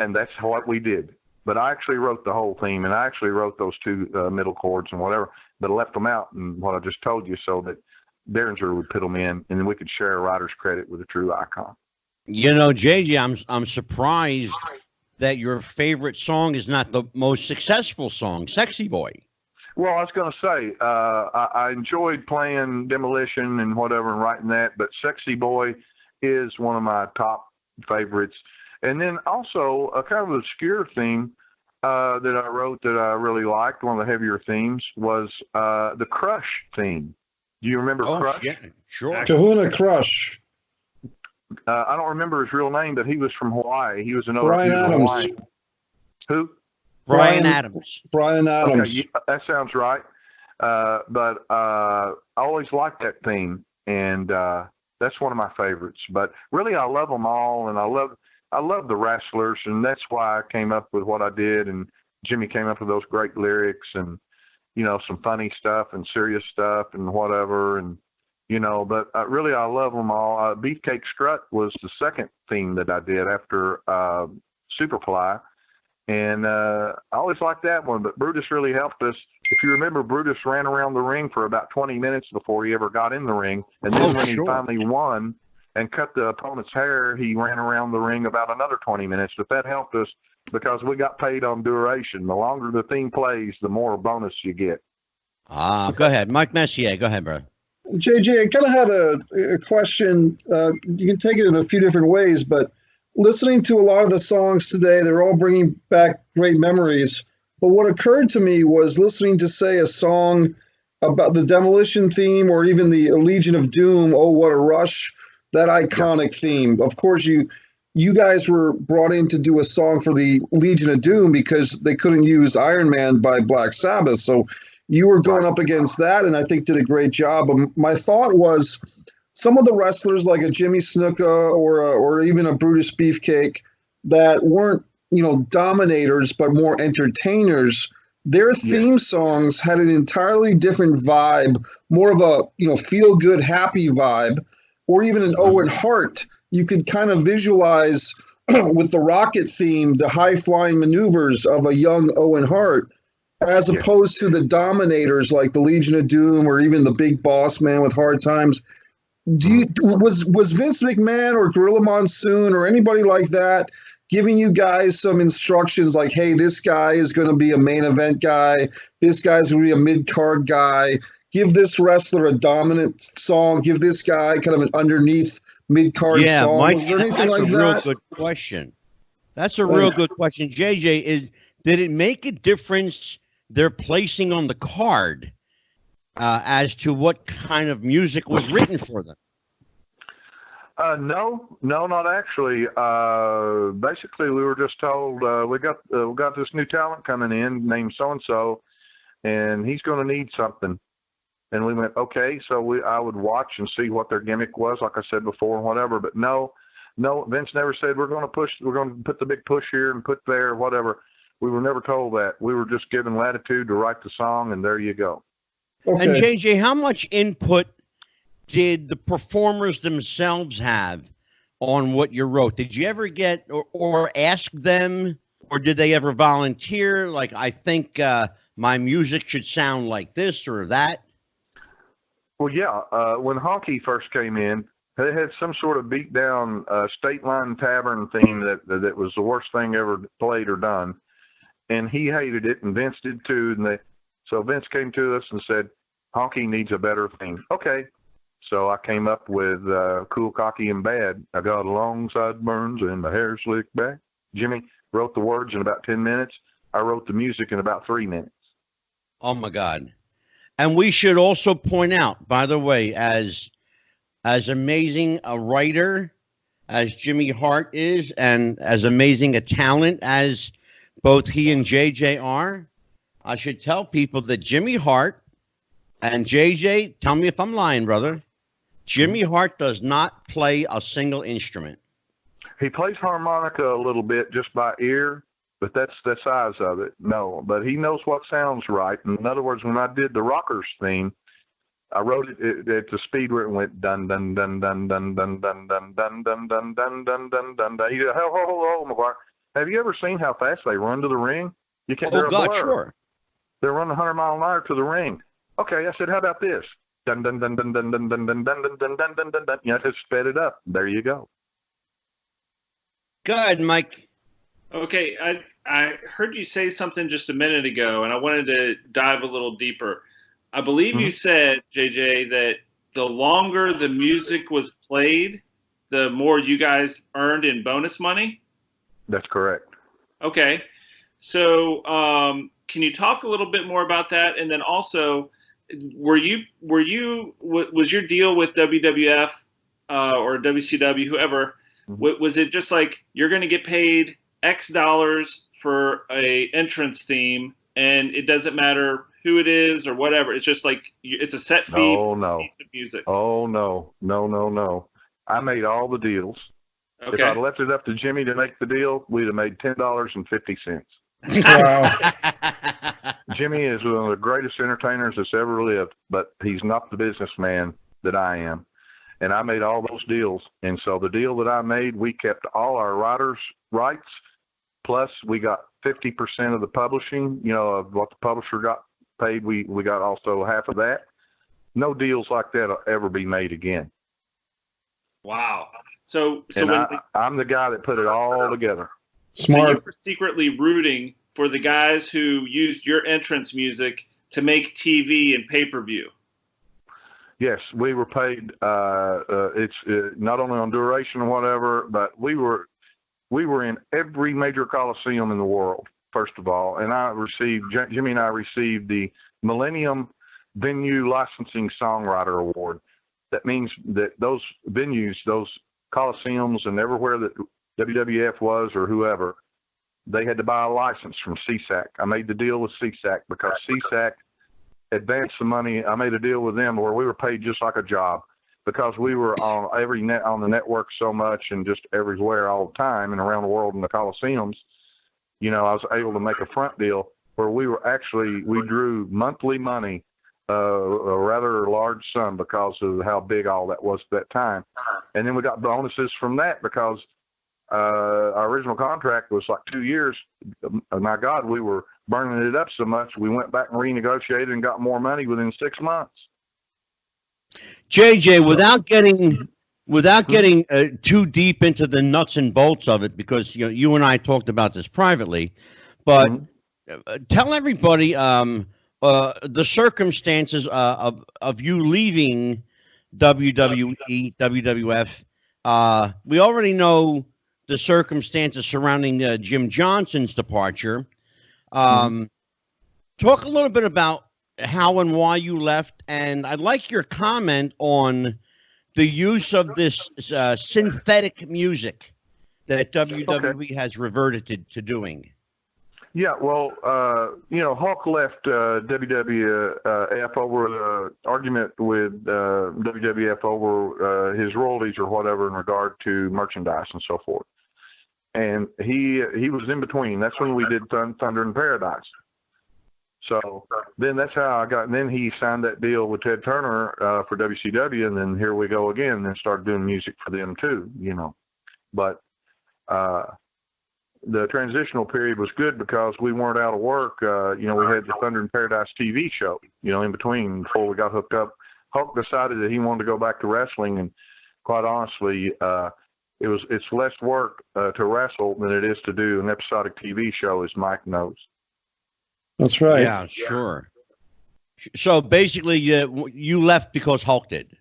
And that's what we did. But I actually wrote the whole theme, and I actually wrote those 2 middle chords and whatever, but I left them out in what I just told you so that Derringer would put them in, and then we could share a writer's credit with a true icon. You know, JJ, I'm surprised that your favorite song is not the most successful song, Sexy Boy. Well, I was going to say, I enjoyed playing Demolition and whatever and writing that, but Sexy Boy is one of my top favorites. And then also a kind of obscure theme that I wrote that I really liked, one of the heavier themes, was the Crush theme. Do you remember Crush? Yeah, sure. Kahuna Crush. I don't remember his real name, but he was from Hawaii. He was another Brian Adams. Hawaii. Who? Brian Adams. Brian Adams. Okay, that sounds right. But I always liked that theme, and that's one of my favorites. But really, I love them all, and I love the wrestlers, and that's why I came up with what I did. And Jimmy came up with those great lyrics, and some funny stuff and serious stuff and whatever, and but really I love them all. Beefcake Strut was the second theme that I did after Superfly, and I always liked that one, but Brutus really helped us. If you remember, Brutus ran around the ring for about 20 minutes before he ever got in the ring, and then when he finally won and cut the opponent's hair, he ran around the ring about another 20 minutes, but that helped us because we got paid on duration. The longer the theme plays, the more bonus you get. Go ahead. Mike Messier, go ahead, bro. JJ, I kind of had a question. You can take it in a few different ways, but listening to a lot of the songs today, they're all bringing back great memories. But what occurred to me was listening to, say, a song about the Demolition theme or even the Legion of Doom, Oh, What a Rush, that iconic theme. Of course, you guys were brought in to do a song for the Legion of Doom because they couldn't use Iron Man by Black Sabbath. So you were going up against that, and I think did a great job. My thought was some of the wrestlers like a Jimmy Snuka or even a Brutus Beefcake that weren't, dominators, but more entertainers, their theme songs had an entirely different vibe, more of a, feel-good, happy vibe, or even an Owen Hart. You could kind of visualize with the Rocket theme, the high-flying maneuvers of a young Owen Hart, as opposed to the dominators like the Legion of Doom or even the Big Boss Man with Hard Times. Was Vince McMahon or Gorilla Monsoon or anybody like that giving you guys some instructions like, hey, this guy is going to be a main event guy, this guy's going to be a mid-card guy, give this wrestler a dominant song, give this guy kind of an underneath mid-card song? Mike, was there anything like that's that? a real good question. That's a real good question. JJ, did it make a difference their placing on the card? as to what kind of music was written for them? No, not actually. Basically, we were just told we got this new talent coming in named so and so, and he's going to need something. And we went, okay. So I would watch and see what their gimmick was, like I said before, and whatever. But no, Vince never said we're going to put the big push here and put there, whatever. We were never told that. We were just given latitude to write the song, and there you go. Okay. And JJ, how much input did the performers themselves have on what you wrote? Did you ever get or ask them, or did they ever volunteer? Like, I think my music should sound like this or that. Well, yeah. When HONKY first came in, they had some sort of beat down State Line Tavern theme that was the worst thing ever played or done, and he hated it, and Vince did too. And so Vince came to us and said, HONKY needs a better theme. Okay. So I came up with Cool, Cocky, and Bad. I got long sideburns and my hair slicked back. Jimmy wrote the words in about 10 minutes. I wrote the music in about 3 minutes. Oh, my God. And we should also point out, by the way, as amazing a writer as Jimmy Hart is, and as amazing a talent as both he and JJ are, I should tell people that Jimmy Hart and JJ, tell me if I'm lying, brother, Jimmy Hart does not play a single instrument. He plays harmonica a little bit just by ear, but that's the size of it. No, but he knows what sounds right. In other words, when I did the Rockers theme, I wrote it at the speed where it went dun dun dun dun dun dun dun dun dun dun dun dun dun dun dun dun. He said, "Ho, Maguire. Have you ever seen how fast they run to the ring? You can't. Oh God, sure. They're running 100 mile an hour to the ring. Okay, I said, how about this? Dun dun dun dun dun dun dun dun dun dun dun dun dun dun dun. You know, just sped it up. There you go. Go ahead, Mike. Okay, I heard you say something just a minute ago, and I wanted to dive a little deeper. I believe you said, JJ, that the longer the music was played, the more you guys earned in bonus money? That's correct. Okay. So can you talk a little bit more about that? And then also, was your deal with WWF or WCW, whoever, was it just like you're going to get paid X dollars for a entrance theme, and it doesn't matter who it is or whatever? It's just like it's a set fee for piece of music. Oh, no. I made all the deals. Okay. If I'd left it up to Jimmy to make the deal, we'd have made $10.50. Wow. Jimmy is one of the greatest entertainers that's ever lived, but he's not the businessman that I am. And I made all those deals. And so the deal that I made, we kept all our writers' rights, plus we got 50% of the publishing, you know, of what the publisher got paid. We got also half of that. No deals like that will ever be made again. Wow. So I'm the guy that put it all together. Smart. So you were secretly rooting for the guys who used your entrance music to make TV and pay-per-view. Yes, we were paid. It's not only on duration or whatever, but we were in every major coliseum in the world. First of all, and Jimmy and I received the Millennium Venue Licensing Songwriter Award. That means that those venues, those coliseums, and everywhere that WWF was or whoever, they had to buy a license from CSAC. I made the deal with CSAC because CSAC advanced the money. I made a deal with them where we were paid just like a job because we were on the network so much and just everywhere all the time and around the world in the coliseums. You know, I was able to make a front deal where we drew monthly money, a rather large sum because of how big all that was at that time. And then we got bonuses from that because our original contract was like 2 years. My God, we were burning it up so much. We went back and renegotiated and got more money within 6 months. JJ, without getting too deep into the nuts and bolts of it, because you and I talked about this privately, but tell everybody the circumstances of you leaving WWE, WWF. We already know the circumstances surrounding Jim Johnson's departure. Talk a little bit about how and why you left, and I'd like your comment on the use of this synthetic music that WWE has reverted to doing. Yeah, well, Hulk left WWF over the argument with WWF over his royalties or whatever in regard to merchandise and so forth. And he was in between. That's when we did Thunder in Paradise. So then that's how I got. And then he signed that deal with Ted Turner for WCW, and then here we go again. And then started doing music for them too. But the transitional period was good because we weren't out of work. We had the Thunder in Paradise TV show, in between before we got hooked up. Hulk decided that he wanted to go back to wrestling, and quite honestly, it's less work to wrestle than it is to do an episodic TV show, as Mike knows. That's right. Yeah, sure. So basically, you left because Hulk did.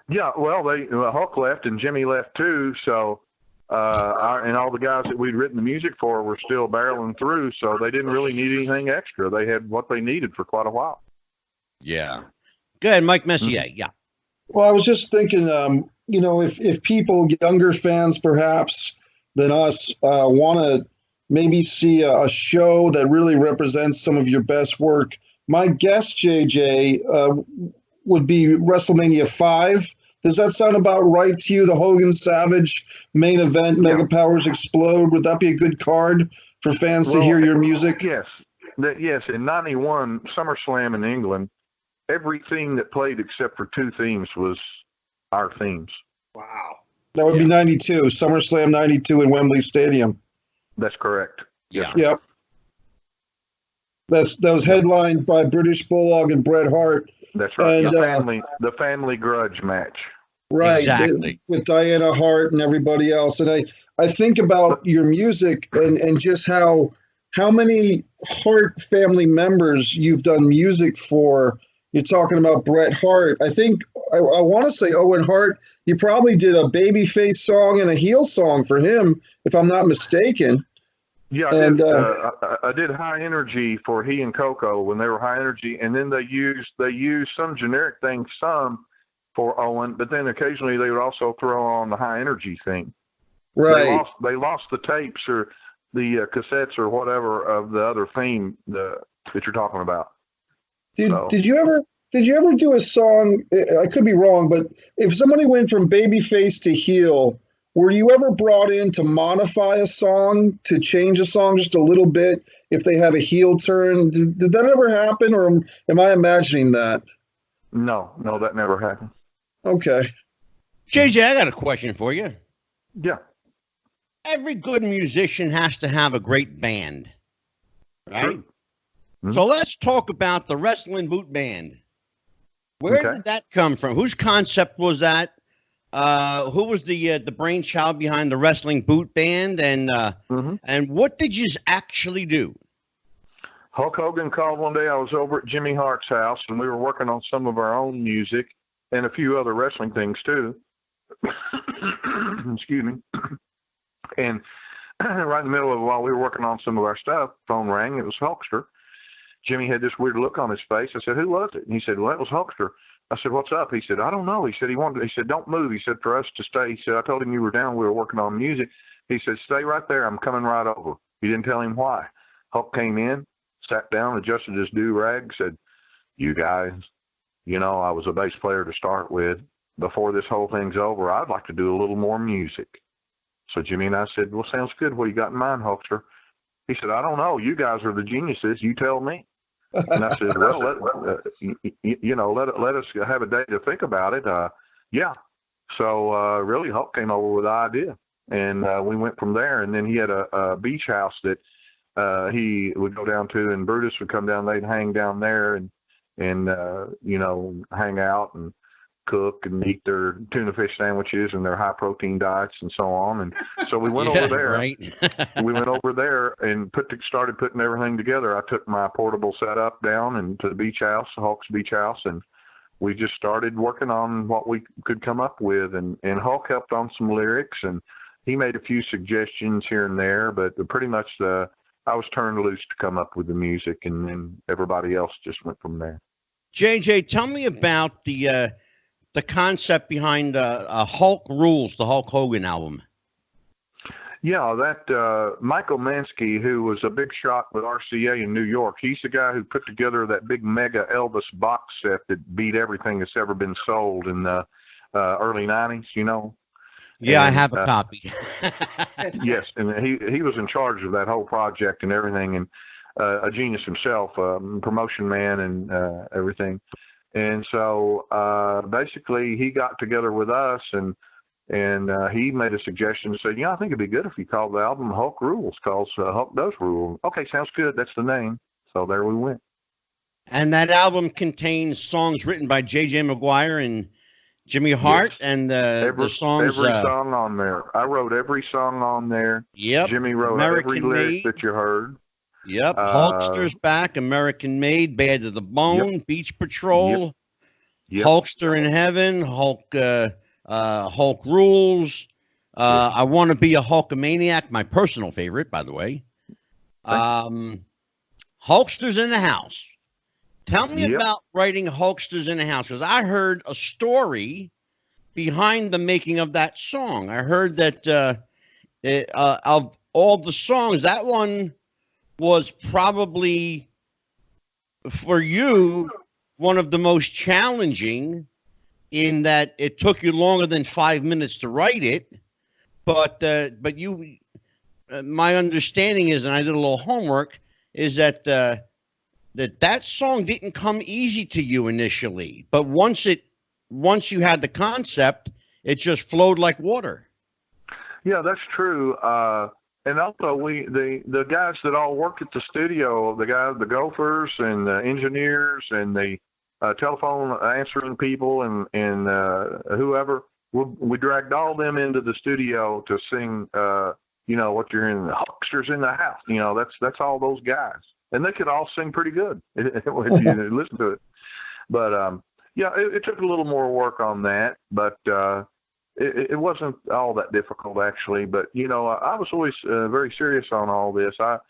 Yeah, well, Hulk left and Jimmy left too, so and all the guys that we'd written the music for were still barreling through, so they didn't really need anything extra. They had what they needed for quite a while. Yeah. Go ahead, Mike Messier. Mm-hmm. Yeah. Well, I was just thinking, if people, younger fans perhaps than us, want to maybe see a show that really represents some of your best work, my guess, JJ, would be WrestleMania 5. Does that sound about right to you? The Hogan Savage main event, Mega Powers Explode. Would that be a good card for fans to hear your music? Yes. Yes. In 91, SummerSlam in England, every theme that played except for two themes was our themes. Wow. That would be 92, SummerSlam 92 in Wembley Stadium. That's correct. Yeah. Yep. That was headlined by British Bulldog and Bret Hart. That's right. And, the family grudge match. Right. Exactly. With Diana Hart and everybody else. And I think about your music and just how many Hart family members you've done music for. You're talking about Bret Hart. I think I want to say Owen Hart. You probably did a babyface song and a heel song for him, if I'm not mistaken. Yeah, I did High Energy for he and Coco when they were High Energy, and then they used some generic thing for Owen, but then occasionally they would also throw on the High Energy thing. Right. They lost the tapes or the cassettes or whatever of the other theme that you're talking about. Did you ever do a song? I could be wrong, but if somebody went from babyface to heel, were you ever brought in to modify a song, to change a song just a little bit if they had a heel turn? Did that ever happen, or am I imagining that? No, that never happened. Okay. JJ, I got a question for you. Yeah. Every good musician has to have a great band, right? Sure. Mm-hmm. So let's talk about the Wrestling Boot Band. Where did that come from? Whose concept was that? Who was the brainchild behind the Wrestling Boot Band, and what did you actually do? Hulk Hogan called one day. I was over at Jimmy Hart's house, and we were working on some of our own music and a few other wrestling things too. Excuse me. And right in the middle of while we were working on some of our stuff, phone rang. It was Hulkster. Jimmy had this weird look on his face. I said, "Who was it?" And he said, "Well, that was Hulkster." I said, "What's up?" He said, "I don't know." He said, he said, "Don't move." He said, "For us to stay." He said, "I told him you were down. We were working on music." He said, "Stay right there. I'm coming right over." He didn't tell him why. Hulk came in, sat down, adjusted his do-rag, said, "You guys, I was a bass player to start with. Before this whole thing's over, I'd like to do a little more music." So Jimmy and I said, "Well, sounds good. What do you got in mind, Hulkster?" He said, "I don't know. You guys are the geniuses. You tell me." And I said, "Well, let us have a day to think about it." Yeah. So really, Hulk came over with the idea, and we went from there. And then he had a beach house that he would go down to, and Brutus would come down. They'd hang down there and hang out and cook and eat their tuna fish sandwiches and their high protein diets and so on. And so we went over there. Right. We went over there and started putting everything together. I took my portable setup down and to the beach house, Hulk's beach house, and we just started working on what we could come up with. And Hulk helped on some lyrics, and he made a few suggestions here and there, but pretty much the I was turned loose to come up with the music, and then everybody else just went from there. JJ, tell me about the concept behind Hulk Rules, the Hulk Hogan album. Yeah, that Michael Mansky, who was a big shot with RCA in New York, he's the guy who put together that big mega Elvis box set that beat everything that's ever been sold in the early 90s, you know? Yeah, and, I have a copy. Yes, and he was in charge of that whole project and everything, and a genius himself, promotion man and everything. And so basically he got together with us, and he made a suggestion and said, I think it'd be good if you called the album Hulk Rules, because Hulk does rule. Okay, sounds good. That's the name. So there we went. And that album contains songs written by J.J. Maguire and Jimmy Hart, yes. And the songs. Every song on there. I wrote every song on there. Yep. Jimmy wrote every lyric that you heard. Yep. Hulkster's Back, American Made, Bad to the Bone, yep. Beach Patrol, yep. Hulkster in Heaven, Hulk Rules. I Want to Be a Hulkamaniac, my personal favorite, by the way. Hulkster's in the House. Tell me about writing Hulkster's in the House, because I heard a story behind the making of that song. I heard that of all the songs, that one was probably, for you, one of the most challenging, in that it took you longer than 5 minutes to write it. But you, my understanding is, and I did a little homework, is that that song didn't come easy to you initially, but once you had the concept, it just flowed like water. Yeah, that's true. And also the guys that all worked at the studio, the gophers and the engineers and the telephone answering people and whoever, we dragged all them into the studio to sing, what you're in, the Hulkster's in the House. That's all those guys. And they could all sing pretty good if you listen to it. But, it took a little more work on that, but it wasn't all that difficult, actually. But, I was always very serious on all this. I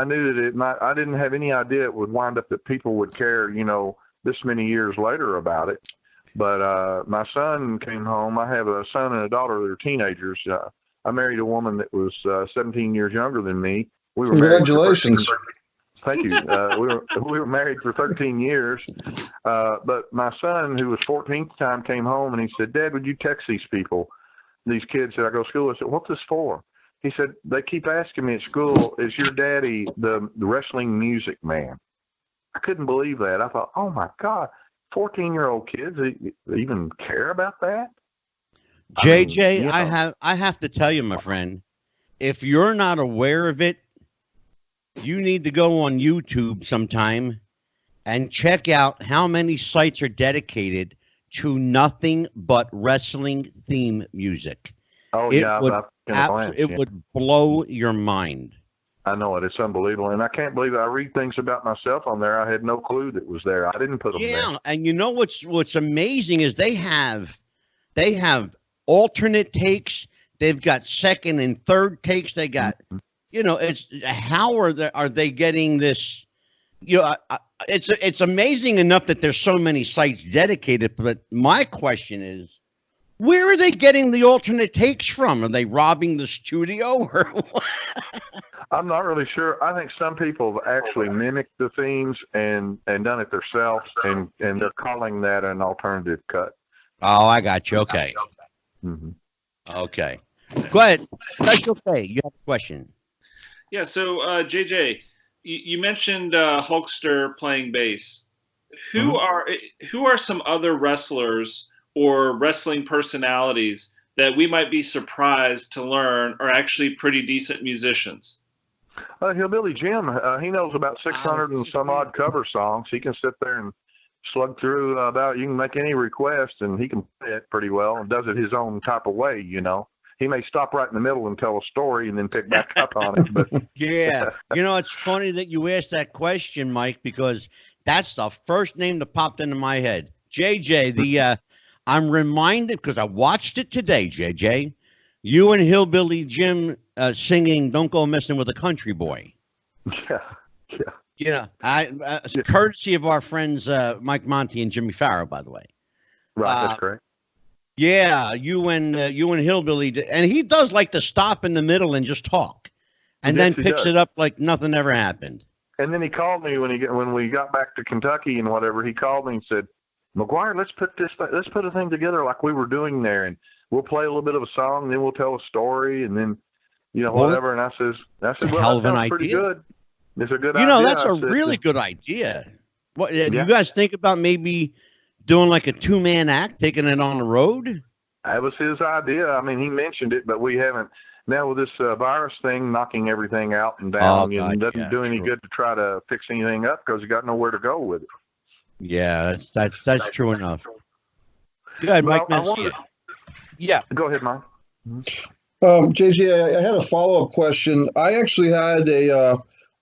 knew that I didn't have any idea it would wind up that people would care, this many years later about it. But my son came home. I have a son and a daughter. They're teenagers. I married a woman that was 17 years younger than me. We were Congratulations. Thank you. We were married for 13 years. But my son, who was 14 at the time, came home and he said, "Dad, would you text these people, these kids that I go to school?" I said, "What's this for?" He said, "They keep asking me at school, is your daddy the wrestling music man?" I couldn't believe that. I thought, oh my God, 14-year-old kids even care about that? JJ, I have to tell you, my friend, if you're not aware of it, you need to go on YouTube sometime and check out how many sites are dedicated to nothing but wrestling theme music. Oh, it would blow your mind. I know it. It's unbelievable. And I can't believe it. I read things about myself on there. I had no clue that was there. I didn't put them there. Yeah, and you know what's amazing is they have alternate takes. They've got second and third takes. They got, it's how are they getting this? It's amazing enough that there's so many sites dedicated. But my question is, where are they getting the alternate takes from? Are they robbing the studio or what? I'm not really sure. I think some people have actually mimicked the themes and done it themselves, and they're calling that an alternative cut. Oh, I got you. Okay. Mm-hmm. Okay. Go ahead. That's okay. You have a question. Yeah. So, JJ, you mentioned Hulkster playing bass. Who are some other wrestlers or wrestling personalities that we might be surprised to learn are actually pretty decent musicians? Hillbilly Jim, he knows about 600 and some odd cover songs. He can sit there and slug through you can make any request, and he can play it pretty well and does it his own type of way, He may stop right in the middle and tell a story and then pick back up on it. But yeah. It's funny that you asked that question, Mike, because that's the first name that popped into my head. JJ, I'm reminded, because I watched it today, JJ, you and Hillbilly Jim singing Don't Go Messing with a Country Boy. Yeah, yeah. You know, courtesy of our friends Mike Monty and Jimmy Farrow, by the way. Right, that's correct. Yeah, you and Hillbilly, and he does like to stop in the middle and just talk, and Yes, then he picks does. it up like nothing ever happened. And then he called me when we got back to Kentucky and whatever. He called me and said, "Maguire, let's put a thing together like we were doing there, and we'll play a little bit of a song, and then we'll tell a story, and then whatever." And I said, a well, hell of that an sounds pretty idea. good. It's a good You idea. know, that's I a said, really good idea. What Yeah. you guys think about maybe doing like a 2-man act, taking it on the road? That was his idea. I mean, he mentioned it, but we haven't. Now with this virus thing knocking everything out and down, it doesn't do any good to try to fix anything up because you got nowhere to go with it. Yeah, that's true enough. Go ahead, Mike. Yeah, go ahead, Mike. JJ, I had a follow-up question. I actually had a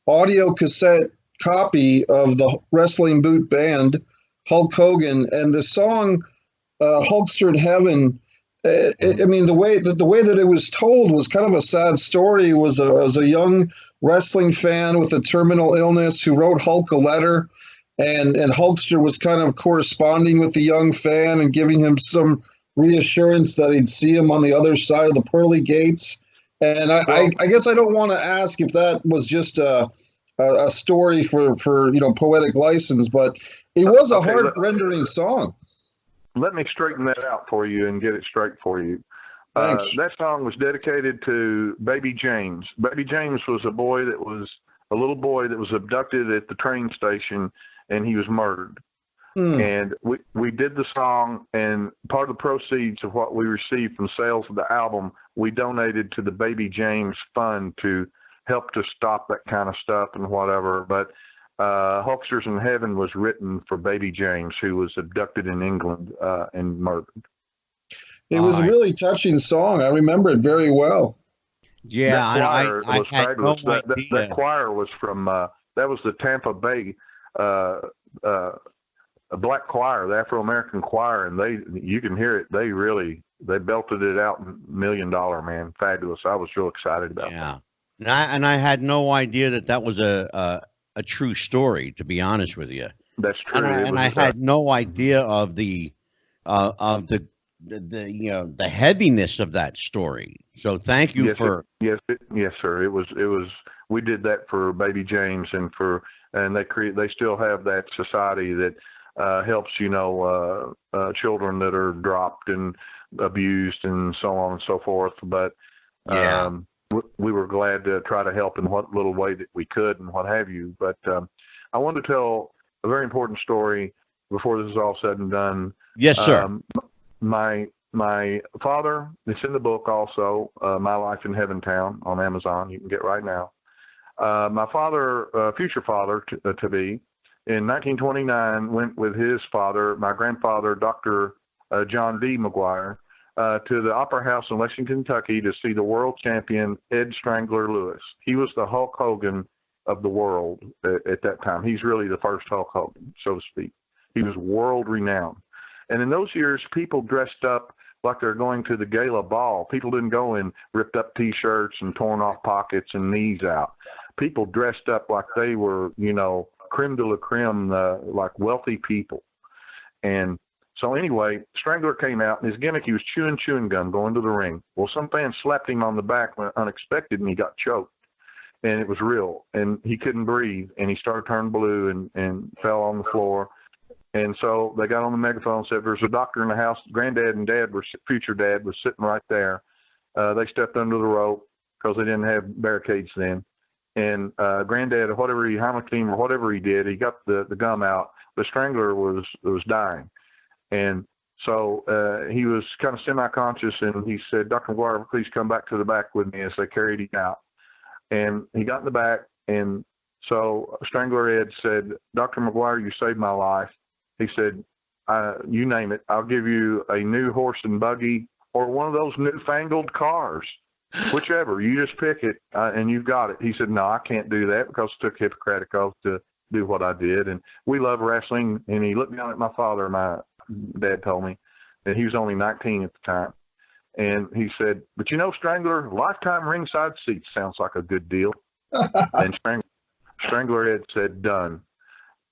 audio cassette copy of the Wrestling Boot Band, Hulk Hogan, and the song Hulkster in Heaven. I mean, the way that it was told was kind of a sad story. It was a young wrestling fan with a terminal illness who wrote Hulk a letter, and Hulkster was kind of corresponding with the young fan and giving him some reassurance that he'd see him on the other side of the pearly gates. And I guess I don't want to ask if that was just a story for poetic license, but it was a heart-rendering song. Let me straighten that out for you and get it straight for you. That song was dedicated to Baby James. Baby James was a little boy that was abducted at the train station, and he was murdered. And we did the song, and part of the proceeds of what we received from sales of the album, we donated to the Baby James Fund to help to stop that kind of stuff and whatever. But Hulksters in Heaven was written for Baby James, who was abducted in England and murdered. It was a really touching song. I remember it very well. Yeah, I had no idea. That choir was from that was the Tampa Bay a black choir, the Afro-American choir, and you can hear it. They belted it out. $1 Million Man, fabulous. I was real excited about that. And I had no idea that was a true story, to be honest with you. That's true. And I had no idea of the heaviness of that story. So thank you for. Yes, sir. It was. We did that for Baby James, and they still have that society that helps children that are dropped and abused and so on and so forth. But we were glad to try to help in what little way that we could and what have you. But I wanted to tell a very important story before this is all said and done. Yes, sir. My father, it's in the book also, My Life in Heaventown on Amazon. You can get right now. My father, future father to be, in 1929 went with his father, my grandfather, Dr. John D. Maguire, to the Opera House in Lexington, Kentucky to see the world champion Ed Strangler Lewis. He was the Hulk Hogan of the world at that time. He's really the first Hulk Hogan, so to speak. He was world renowned. And in those years, people dressed up like they're going to the gala ball. People didn't go in ripped up T-shirts and torn off pockets and knees out. People dressed up like they were, creme de la creme, like wealthy people. And so anyway, Strangler came out, and his gimmick, he was chewing gum going to the ring. Well, some fan slapped him on the back unexpected, and he got choked. And it was real. And he couldn't breathe, and he started turning blue and fell on the floor. And so they got on the megaphone and said, there's a doctor in the house. Granddad and future dad was sitting right there. They stepped under the rope because they didn't have barricades then. And Granddad, whatever he Heimlich or whatever he did, he got the gum out. The Strangler was dying. And so he was kind of semi-conscious, and he said, Dr. Maguire, please come back to the back with me, as they carried him out. And he got in the back, and so Strangler Ed said, Dr. Maguire, you saved my life. He said, you name it, I'll give you a new horse and buggy or one of those newfangled cars, whichever. You just pick it, and you've got it. He said, no, I can't do that because I took Hippocratic oath to do what I did. And we love wrestling. And he looked down at my father, my dad told me, and he was only 19 at the time. And he said, but Strangler, lifetime ringside seats sounds like a good deal. And Strangler Ed said done.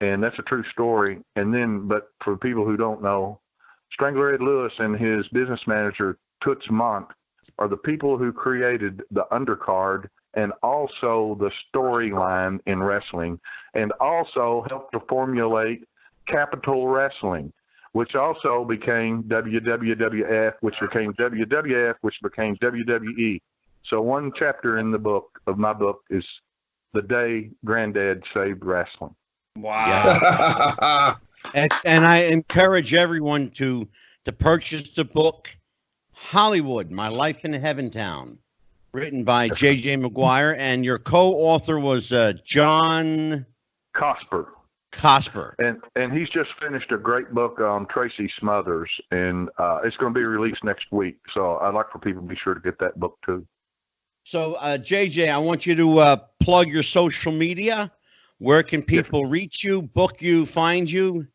And that's a true story. And then, but for people who don't know, Strangler Ed Lewis and his business manager, Toots Monk, are the people who created the undercard and also the storyline in wrestling, and also helped to formulate Capital Wrestling, which also became WWF, which became WWF, which became WWE. So one chapter in the book of my book is the day Granddad saved wrestling. Wow. And I encourage everyone to purchase the book Hollywood, My Life in Heaventown, written by J.J. Maguire, and your co-author was John Cosper. And he's just finished a great book on Tracy Smothers, and it's going to be released next week. So I'd like for people to be sure to get that book too. So JJ, I want you to plug your social media. Where can people reach you, book you, find you?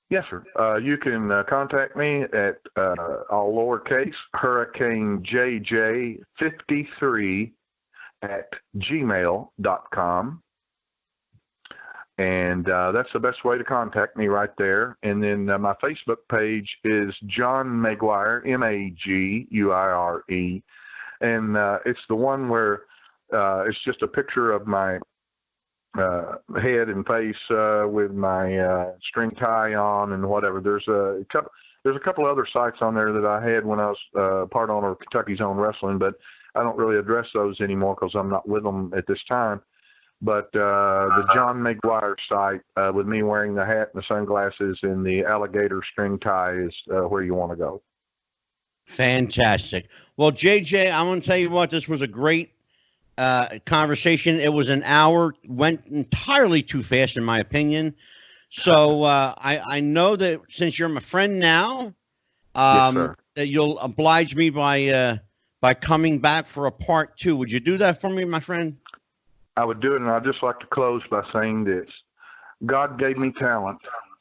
Yes, sir. You can contact me at all lowercase HurricaneJJ53 at gmail.com. And that's the best way to contact me right there. And then my Facebook page is John Maguire, Maguire. And it's the one where it's just a picture of my head and face with my string tie on and whatever. There's a couple other sites on there that I had when I was part owner of Kentucky's Own Wrestling, but I don't really address those anymore because I'm not with them at this time. But the John Maguire site with me wearing the hat and the sunglasses and the alligator string tie is where you want to go. Fantastic. Well, JJ, I want to tell you what, this was a great conversation. It was an hour, went entirely too fast in my opinion. So I know that since you're my friend now, that you'll oblige me by coming back for a part 2. Would you do that for me, my friend? I would do it, and I'd just like to close by saying this. God gave me talent,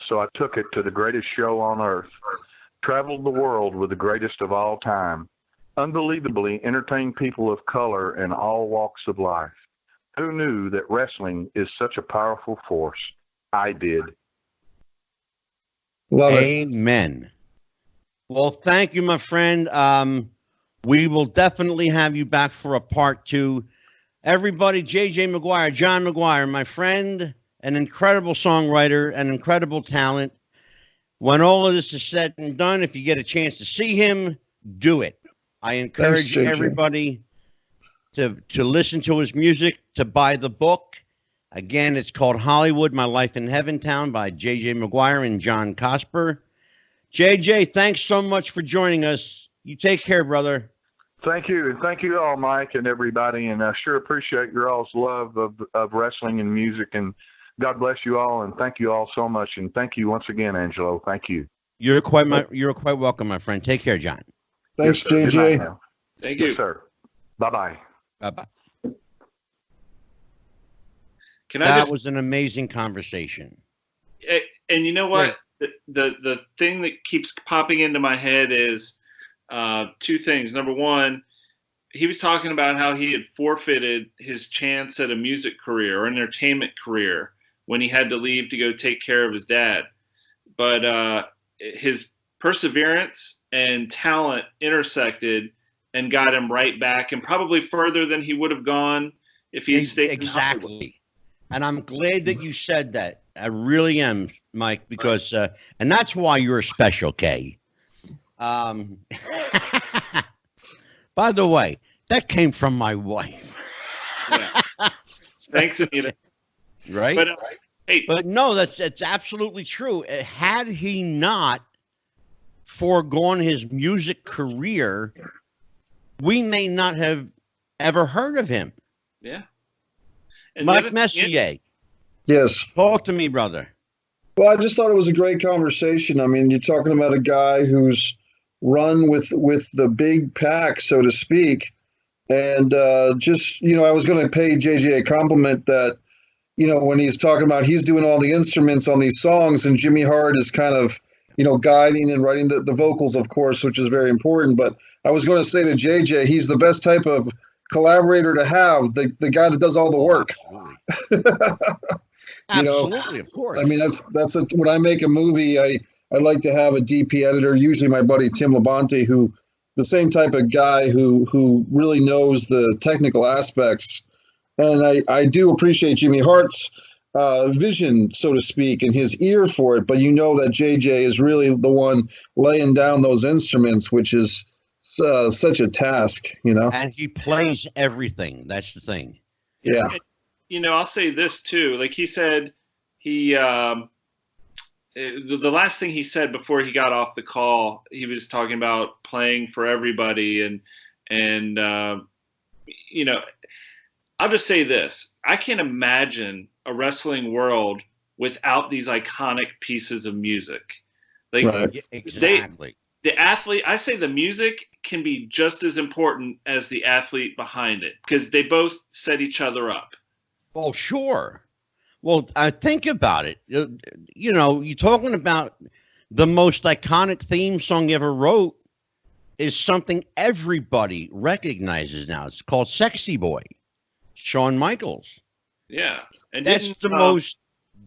so I took it to the greatest show on earth, traveled the world with the greatest of all time, unbelievably entertained people of color in all walks of life. Who knew that wrestling is such a powerful force? I did. Love it. Amen. Well, thank you, my friend. We will definitely have you back for a part 2. Everybody, J.J. Maguire, John Maguire, my friend, an incredible songwriter, an incredible talent. When all of this is said and done, if you get a chance to see him, do it. I encourage everybody to listen to his music, to buy the book. Again, it's called Hollywood, My Life in Heaventown by J.J. Maguire and John Cosper. J.J., thanks so much for joining us. You take care, brother. Thank you. And thank you all, Mike and everybody. And I sure appreciate your all's love of wrestling and music. And God bless you all. And thank you all so much. And thank you once again, Angelo. Thank you. You're quite welcome, my friend. Take care, John. Thanks, Yes, JJ. Thank you. Yes, sir. Bye-bye. Bye-bye. That was an amazing conversation. And you know what? The thing that keeps popping into my head is 2 things. Number one, he was talking about how he had forfeited his chance at a music career or entertainment career when he had to leave to go take care of his dad. But his perseverance and talent intersected and got him right back, and probably further than he would have gone if he had stayed exactly. And I'm glad that you said that. I really am, Mike, because and that's why you're special, Kay. By the way, that came from my wife. Yeah. Thanks, Anita. Right? But, but no, it's absolutely true. Had he not foregone his music career, we may not have ever heard of him. Yeah. And Mike Messier. Yes. Talk to me, brother. Well, I just thought it was a great conversation. I mean, you're talking about a guy who's run with the big pack, so to speak. And just, I was going to pay JJ a compliment that, when he's talking about he's doing all the instruments on these songs and Jimmy Hart is kind of, guiding and writing the vocals, of course, which is very important. But I was going to say to JJ, he's the best type of collaborator to have, the guy that does all the work. Absolutely, of course. I mean, when I make a movie, I like to have a DP editor, usually my buddy Tim Labonte, who the same type of guy who really knows the technical aspects. And I do appreciate Jimmy Hart's vision, so to speak, and his ear for it. But you know that JJ is really the one laying down those instruments, which is such a task, And he plays everything. That's the thing. Yeah. I'll say this too. Like he said, the last thing he said before he got off the call, he was talking about playing for everybody, and I'll just say this: I can't imagine a wrestling world without these iconic pieces of music. Like right. Exactly. The athlete, I say the music can be just as important as the athlete behind it, because they both set each other up. Oh, sure. Well, I think about it. You're talking about the most iconic theme song you ever wrote is something everybody recognizes now. It's called Sexy Boy, Shawn Michaels. Yeah. And that's the most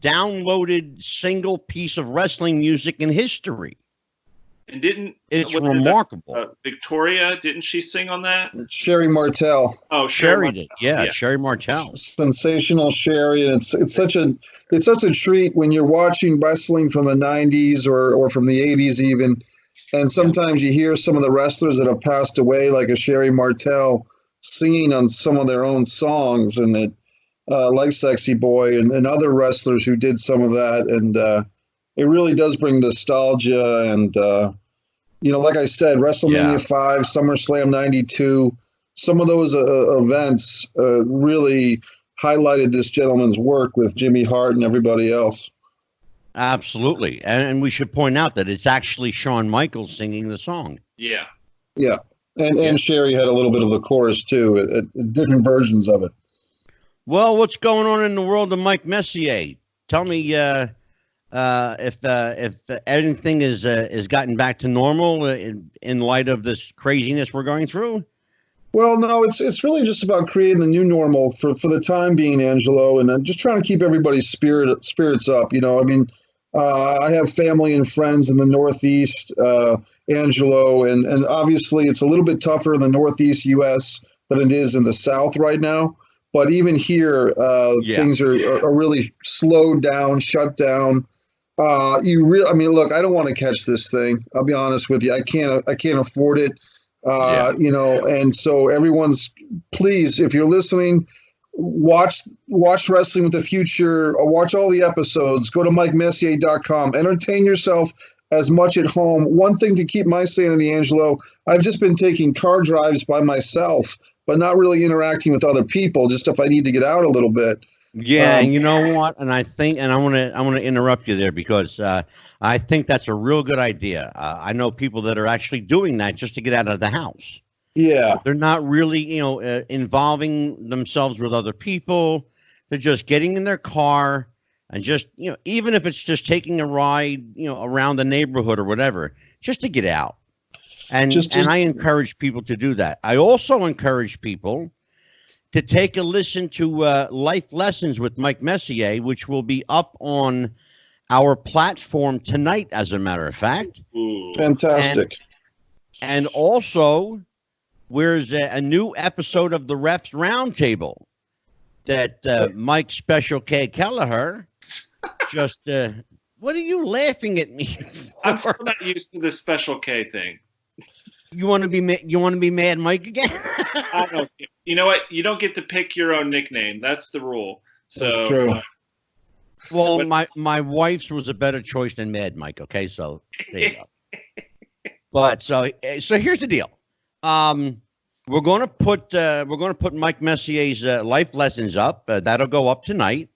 downloaded single piece of wrestling music in history. And it's remarkable. Victoria, didn't she sing on that? Sherry Martel. Oh, Sherry did. Yeah, Sherry Martel. Sensational Sherry, and it's such a treat when you're watching wrestling from the 90s or from the 80s even, and sometimes you hear some of the wrestlers that have passed away, like a Sherry Martel, singing on some of their own songs, and it like Sexy Boy and other wrestlers who did some of that, and it really does bring nostalgia. And like I said, WrestleMania 5, SummerSlam 92, some of those events really highlighted this gentleman's work with Jimmy Hart and everybody else. Absolutely. And we should point out that it's actually Shawn Michaels singing the song. Yeah. Yeah. And Sherry had a little bit of the chorus too, at different versions of it. Well, what's going on in the world of Mike Messier? Tell me if anything is gotten back to normal in light of this craziness we're going through. Well, no, it's really just about creating the new normal for the time being, Angelo, and just trying to keep everybody's spirits up. I have family and friends in the Northeast, Angelo, and obviously it's a little bit tougher in the Northeast U.S. than it is in the South right now. But even here, things are really slowed down, shut down. Look, I don't want to catch this thing. I'll be honest with you. I can't afford it. And so everyone's, please, if you're listening, watch Wrestling with the Future, or watch all the episodes. Go to MikeMessier.com. Entertain yourself as much at home. One thing to keep my sanity, Angelo, I've just been taking car drives by myself, but not really interacting with other people, just if I need to get out a little bit. Yeah, and you know what? And I want to interrupt you there, because I think that's a real good idea. I know people that are actually doing that just to get out of the house. Yeah, they're not really, involving themselves with other people. They're just getting in their car and just, even if it's just taking a ride, around the neighborhood or whatever, just to get out. And I encourage people to do that. I also encourage people to take a listen to Life Lessons with Mike Messier, which will be up on our platform tonight, as a matter of fact. Ooh. Fantastic. And also, there's a new episode of the Refs Roundtable that Mike Special K Kelleher just... what are you laughing at me for? I'm still not used to this Special K thing. You want to be Mad Mike again? I don't know. You know what? You don't get to pick your own nickname. That's the rule. So, that's true. Well, my wife's was a better choice than Mad Mike. Okay, so there you go. But so here's the deal. We're going to put Mike Messier's Life Lessons up. That'll go up tonight.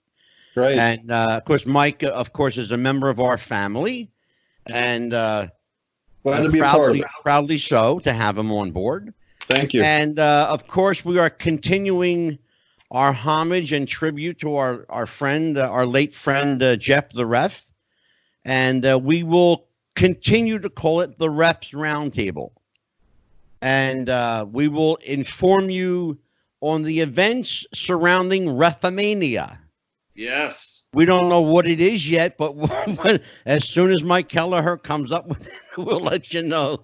Right. And of course, Mike, is a member of our family, and glad to be a part of it. Proudly so to have him on board. Thank you. And of course, we are continuing our homage and tribute to our friend, our late friend, Jeff the Ref. And we will continue to call it the Refs Roundtable. And we will inform you on the events surrounding WrestleMania. Yes. We don't know what it is yet, but as soon as Mike Kelleher comes up with it, we'll let you know.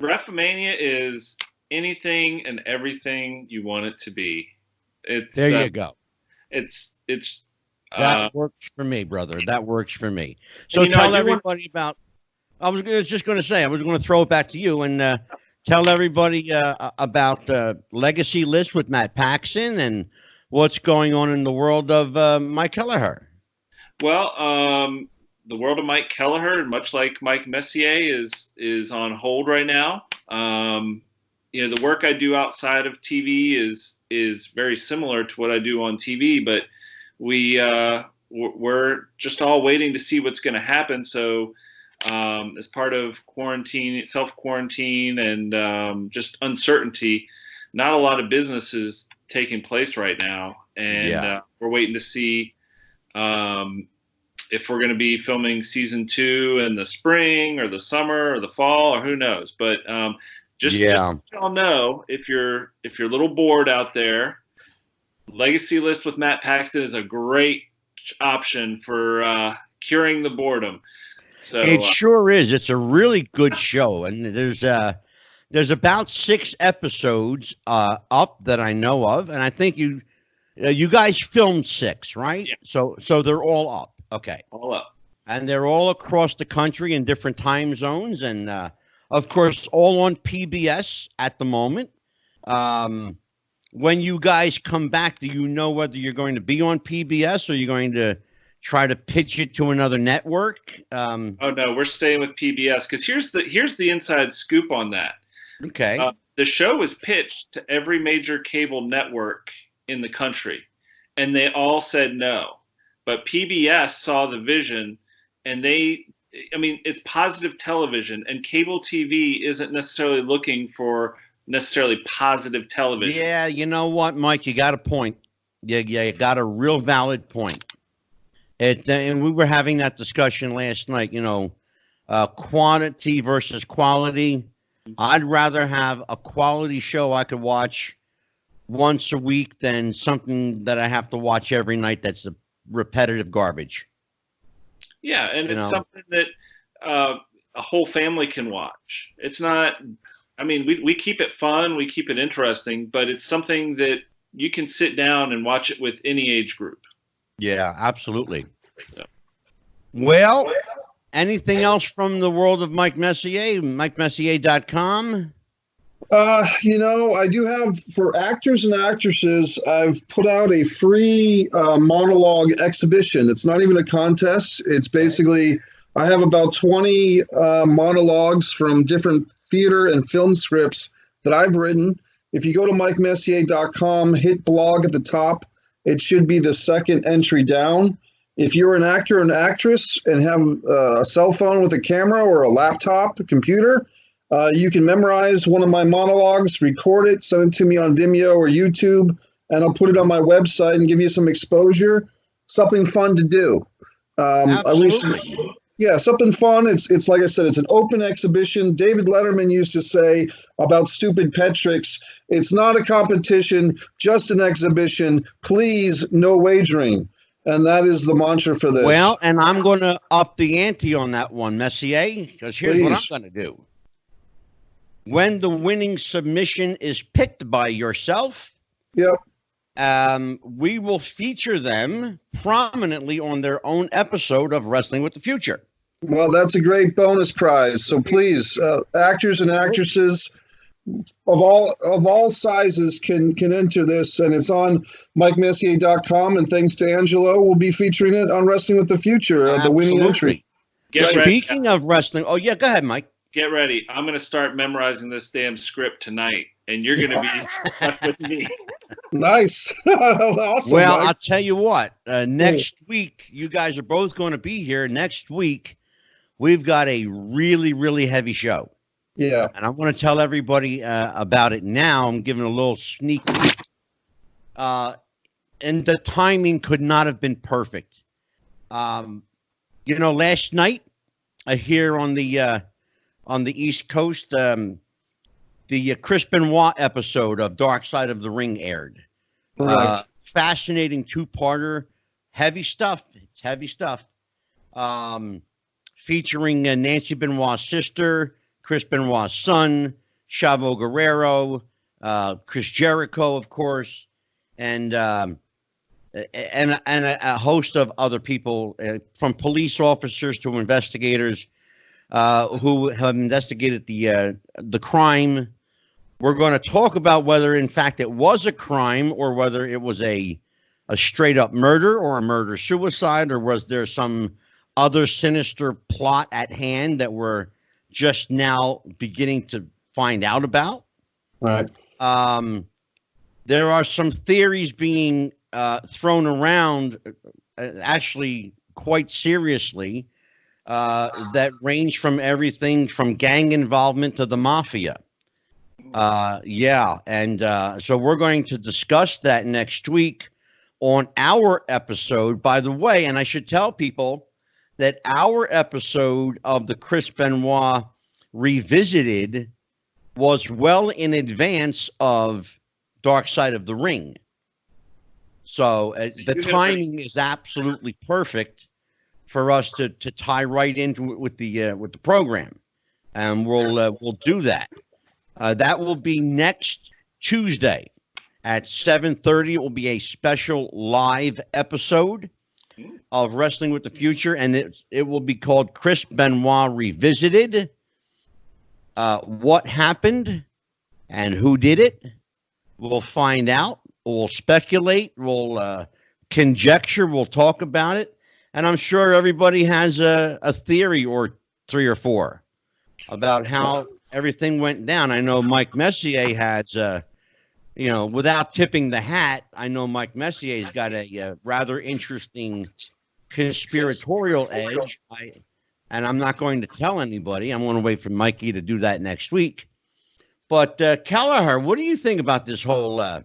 WrestleMania is anything and everything you want it to be. It's there you go. It's that works for me, brother. That works for me. So tell everybody about. I was just going to say, I was going to throw it back to you and tell everybody about Legacy List with Matt Paxton and what's going on in the world of Mike Kelleher. Well, the world of Mike Kelleher, much like Mike Messier, is on hold right now. The work I do outside of TV is very similar to what I do on TV, but we're just all waiting to see what's going to happen. So as part of quarantine, self-quarantine, and just uncertainty, not a lot of business is taking place right now. And we're waiting to see if we're going to be filming season 2 in the spring or the summer or the fall, or who knows. But just so y'all know, if you're a little bored out there, Legacy List with Matt Paxton is a great option for curing the boredom. So it sure is. It's a really good show, and there's about 6 episodes up that I know of, and I think you guys filmed 6, right? Yeah. So they're all up. Okay. All up. And they're all across the country in different time zones, and of course, all on PBS at the moment. When you guys come back, do you know whether you're going to be on PBS or you're going to try to pitch it to another network? Oh no, we're staying with PBS, because here's the inside scoop on that. Okay. The show was pitched to every major cable network in the country, and they all said no. But PBS saw the vision, and it's positive television, and cable TV isn't necessarily looking for necessarily positive television. Yeah, you know what, Mike? You got a point. You got a real valid point. And we were having that discussion last night, quantity versus quality. I'd rather have a quality show I could watch once a week than something that I have to watch every night that's a repetitive garbage. Yeah, and it's something that a whole family can watch. It's not, we keep it fun, we keep it interesting, but it's something that you can sit down and watch it with any age group. Yeah, absolutely. Yeah. Well, anything else from the world of Mike Messier, MikeMessier.com? I do have, for actors and actresses, I've put out a free monologue exhibition. It's not even a contest. It's basically, I have about 20 monologues from different theater and film scripts that I've written. If you go to MikeMessier.com, hit blog at the top, it should be the second entry down. If you're an actor and actress and have a cell phone with a camera or a laptop, a computer, you can memorize one of my monologues, record it, send it to me on Vimeo or YouTube, and I'll put it on my website and give you some exposure. Something fun to do. Absolutely. Something fun. It's like I said, it's an open exhibition. David Letterman used to say about stupid pet tricks, it's not a competition, just an exhibition. Please, no wagering. And that is the mantra for this. Well, and I'm going to up the ante on that one, Messier, because here's what I'm going to do. When the winning submission is picked by yourself, we will feature them prominently on their own episode of Wrestling with the Future. Well, that's a great bonus prize. So please, actors and actresses of all sizes can enter this, and it's on MikeMessier.com. And thanks to Angelo, we'll be featuring it on Wrestling with the Future, the winning entry. Speaking of wrestling, go ahead, Mike. Get ready. I'm going to start memorizing this damn script tonight, and you're going to be stuck with me. Nice. Awesome. Well, Mike. I'll tell you what. Next week, you guys are both going to be here. Next week, we've got a really, really heavy show. Yeah. And I want to tell everybody about it now. I'm giving a little sneak peek. And the timing could not have been perfect. Last night, here on the East Coast, the Chris Benoit episode of Dark Side of the Ring aired. Right. Fascinating two-parter, heavy stuff. It's heavy stuff. Featuring Nancy Benoit's sister, Chris Benoit's son, Chavo Guerrero, Chris Jericho, of course, and a host of other people, from police officers to investigators who have investigated the crime. We're going to talk about whether, in fact, it was a crime or whether it was a straight up murder or a murder suicide, or was there some other sinister plot at hand that we're just now beginning to find out about. Right. There are some theories being thrown around, actually quite seriously, that range from everything from gang involvement to the mafia. So we're going to discuss that next week on our episode. By the way, and I should tell people that our episode of the Chris Benoit Revisited was well in advance of Dark Side of the Ring. So the timing is absolutely perfect for us to tie right into it with the program, and we'll do that. That will be next Tuesday at 7:30. It will be a special live episode of Wrestling with the Future, and it will be called Chris Benoit Revisited. What happened and who did it? We'll find out. We'll speculate. We'll conjecture. We'll talk about it. And I'm sure everybody has a theory or three or four about how everything went down. I know Mike Messier has, without tipping the hat, I know Mike Messier's got a rather interesting conspiratorial edge. And I'm not going to tell anybody. I'm going to wait for Mikey to do that next week. But Kelleher, what do you think about this whole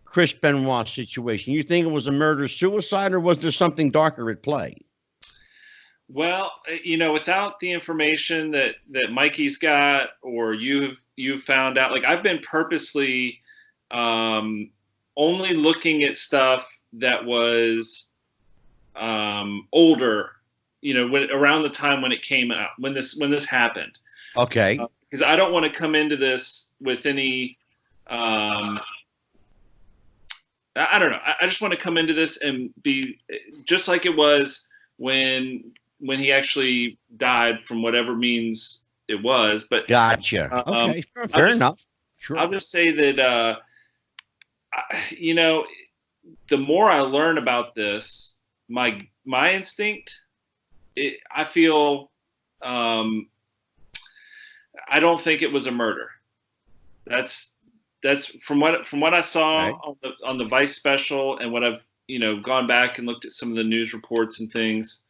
Chris Benoit situation? You think it was a murder-suicide, or was there something darker at play? Well, without the information that Mikey's got, or you've found out, like, I've been purposely only looking at stuff that was older, around the time when it came out, when this happened. Okay. Because I don't want to come into this with any, I don't know. I just want to come into this and be just like it was when he actually died, from whatever means it was. But gotcha. Okay, fair enough. Sure. I'll just say that, the more I learn about this, my instinct, I feel, I don't think it was a murder. That's from what I saw on the Vice special, and what I've gone back and looked at some of the news reports and things.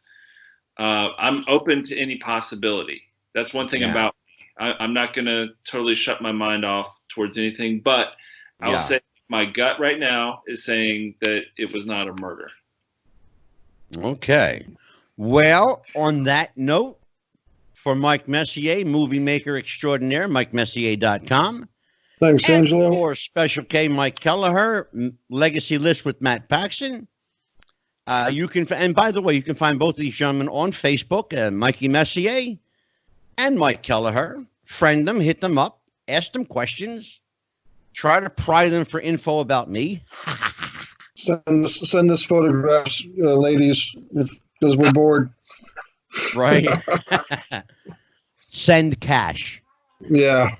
I'm open to any possibility. That's one thing about me. I'm not going to totally shut my mind off towards anything, but I'll say my gut right now is saying that it was not a murder. Okay. Well, on that note, for Mike Messier, movie maker extraordinaire, MikeMessier.com. Thanks, Angelo. And for Special K, Mike Kelleher, Legacy List with Matt Paxson. You can, and by the way, you can find both of these gentlemen on Facebook, Mikey Messier and Mike Kelleher. Friend them, hit them up, ask them questions, try to pry them for info about me. Send us photographs, ladies, because we're bored. Right. Send cash. Yeah.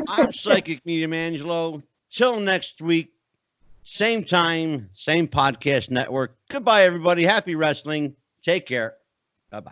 I'm Psychic Medium Angelo. Till next week, same time, same podcast network. Goodbye, everybody. Happy wrestling. Take care. Bye-bye.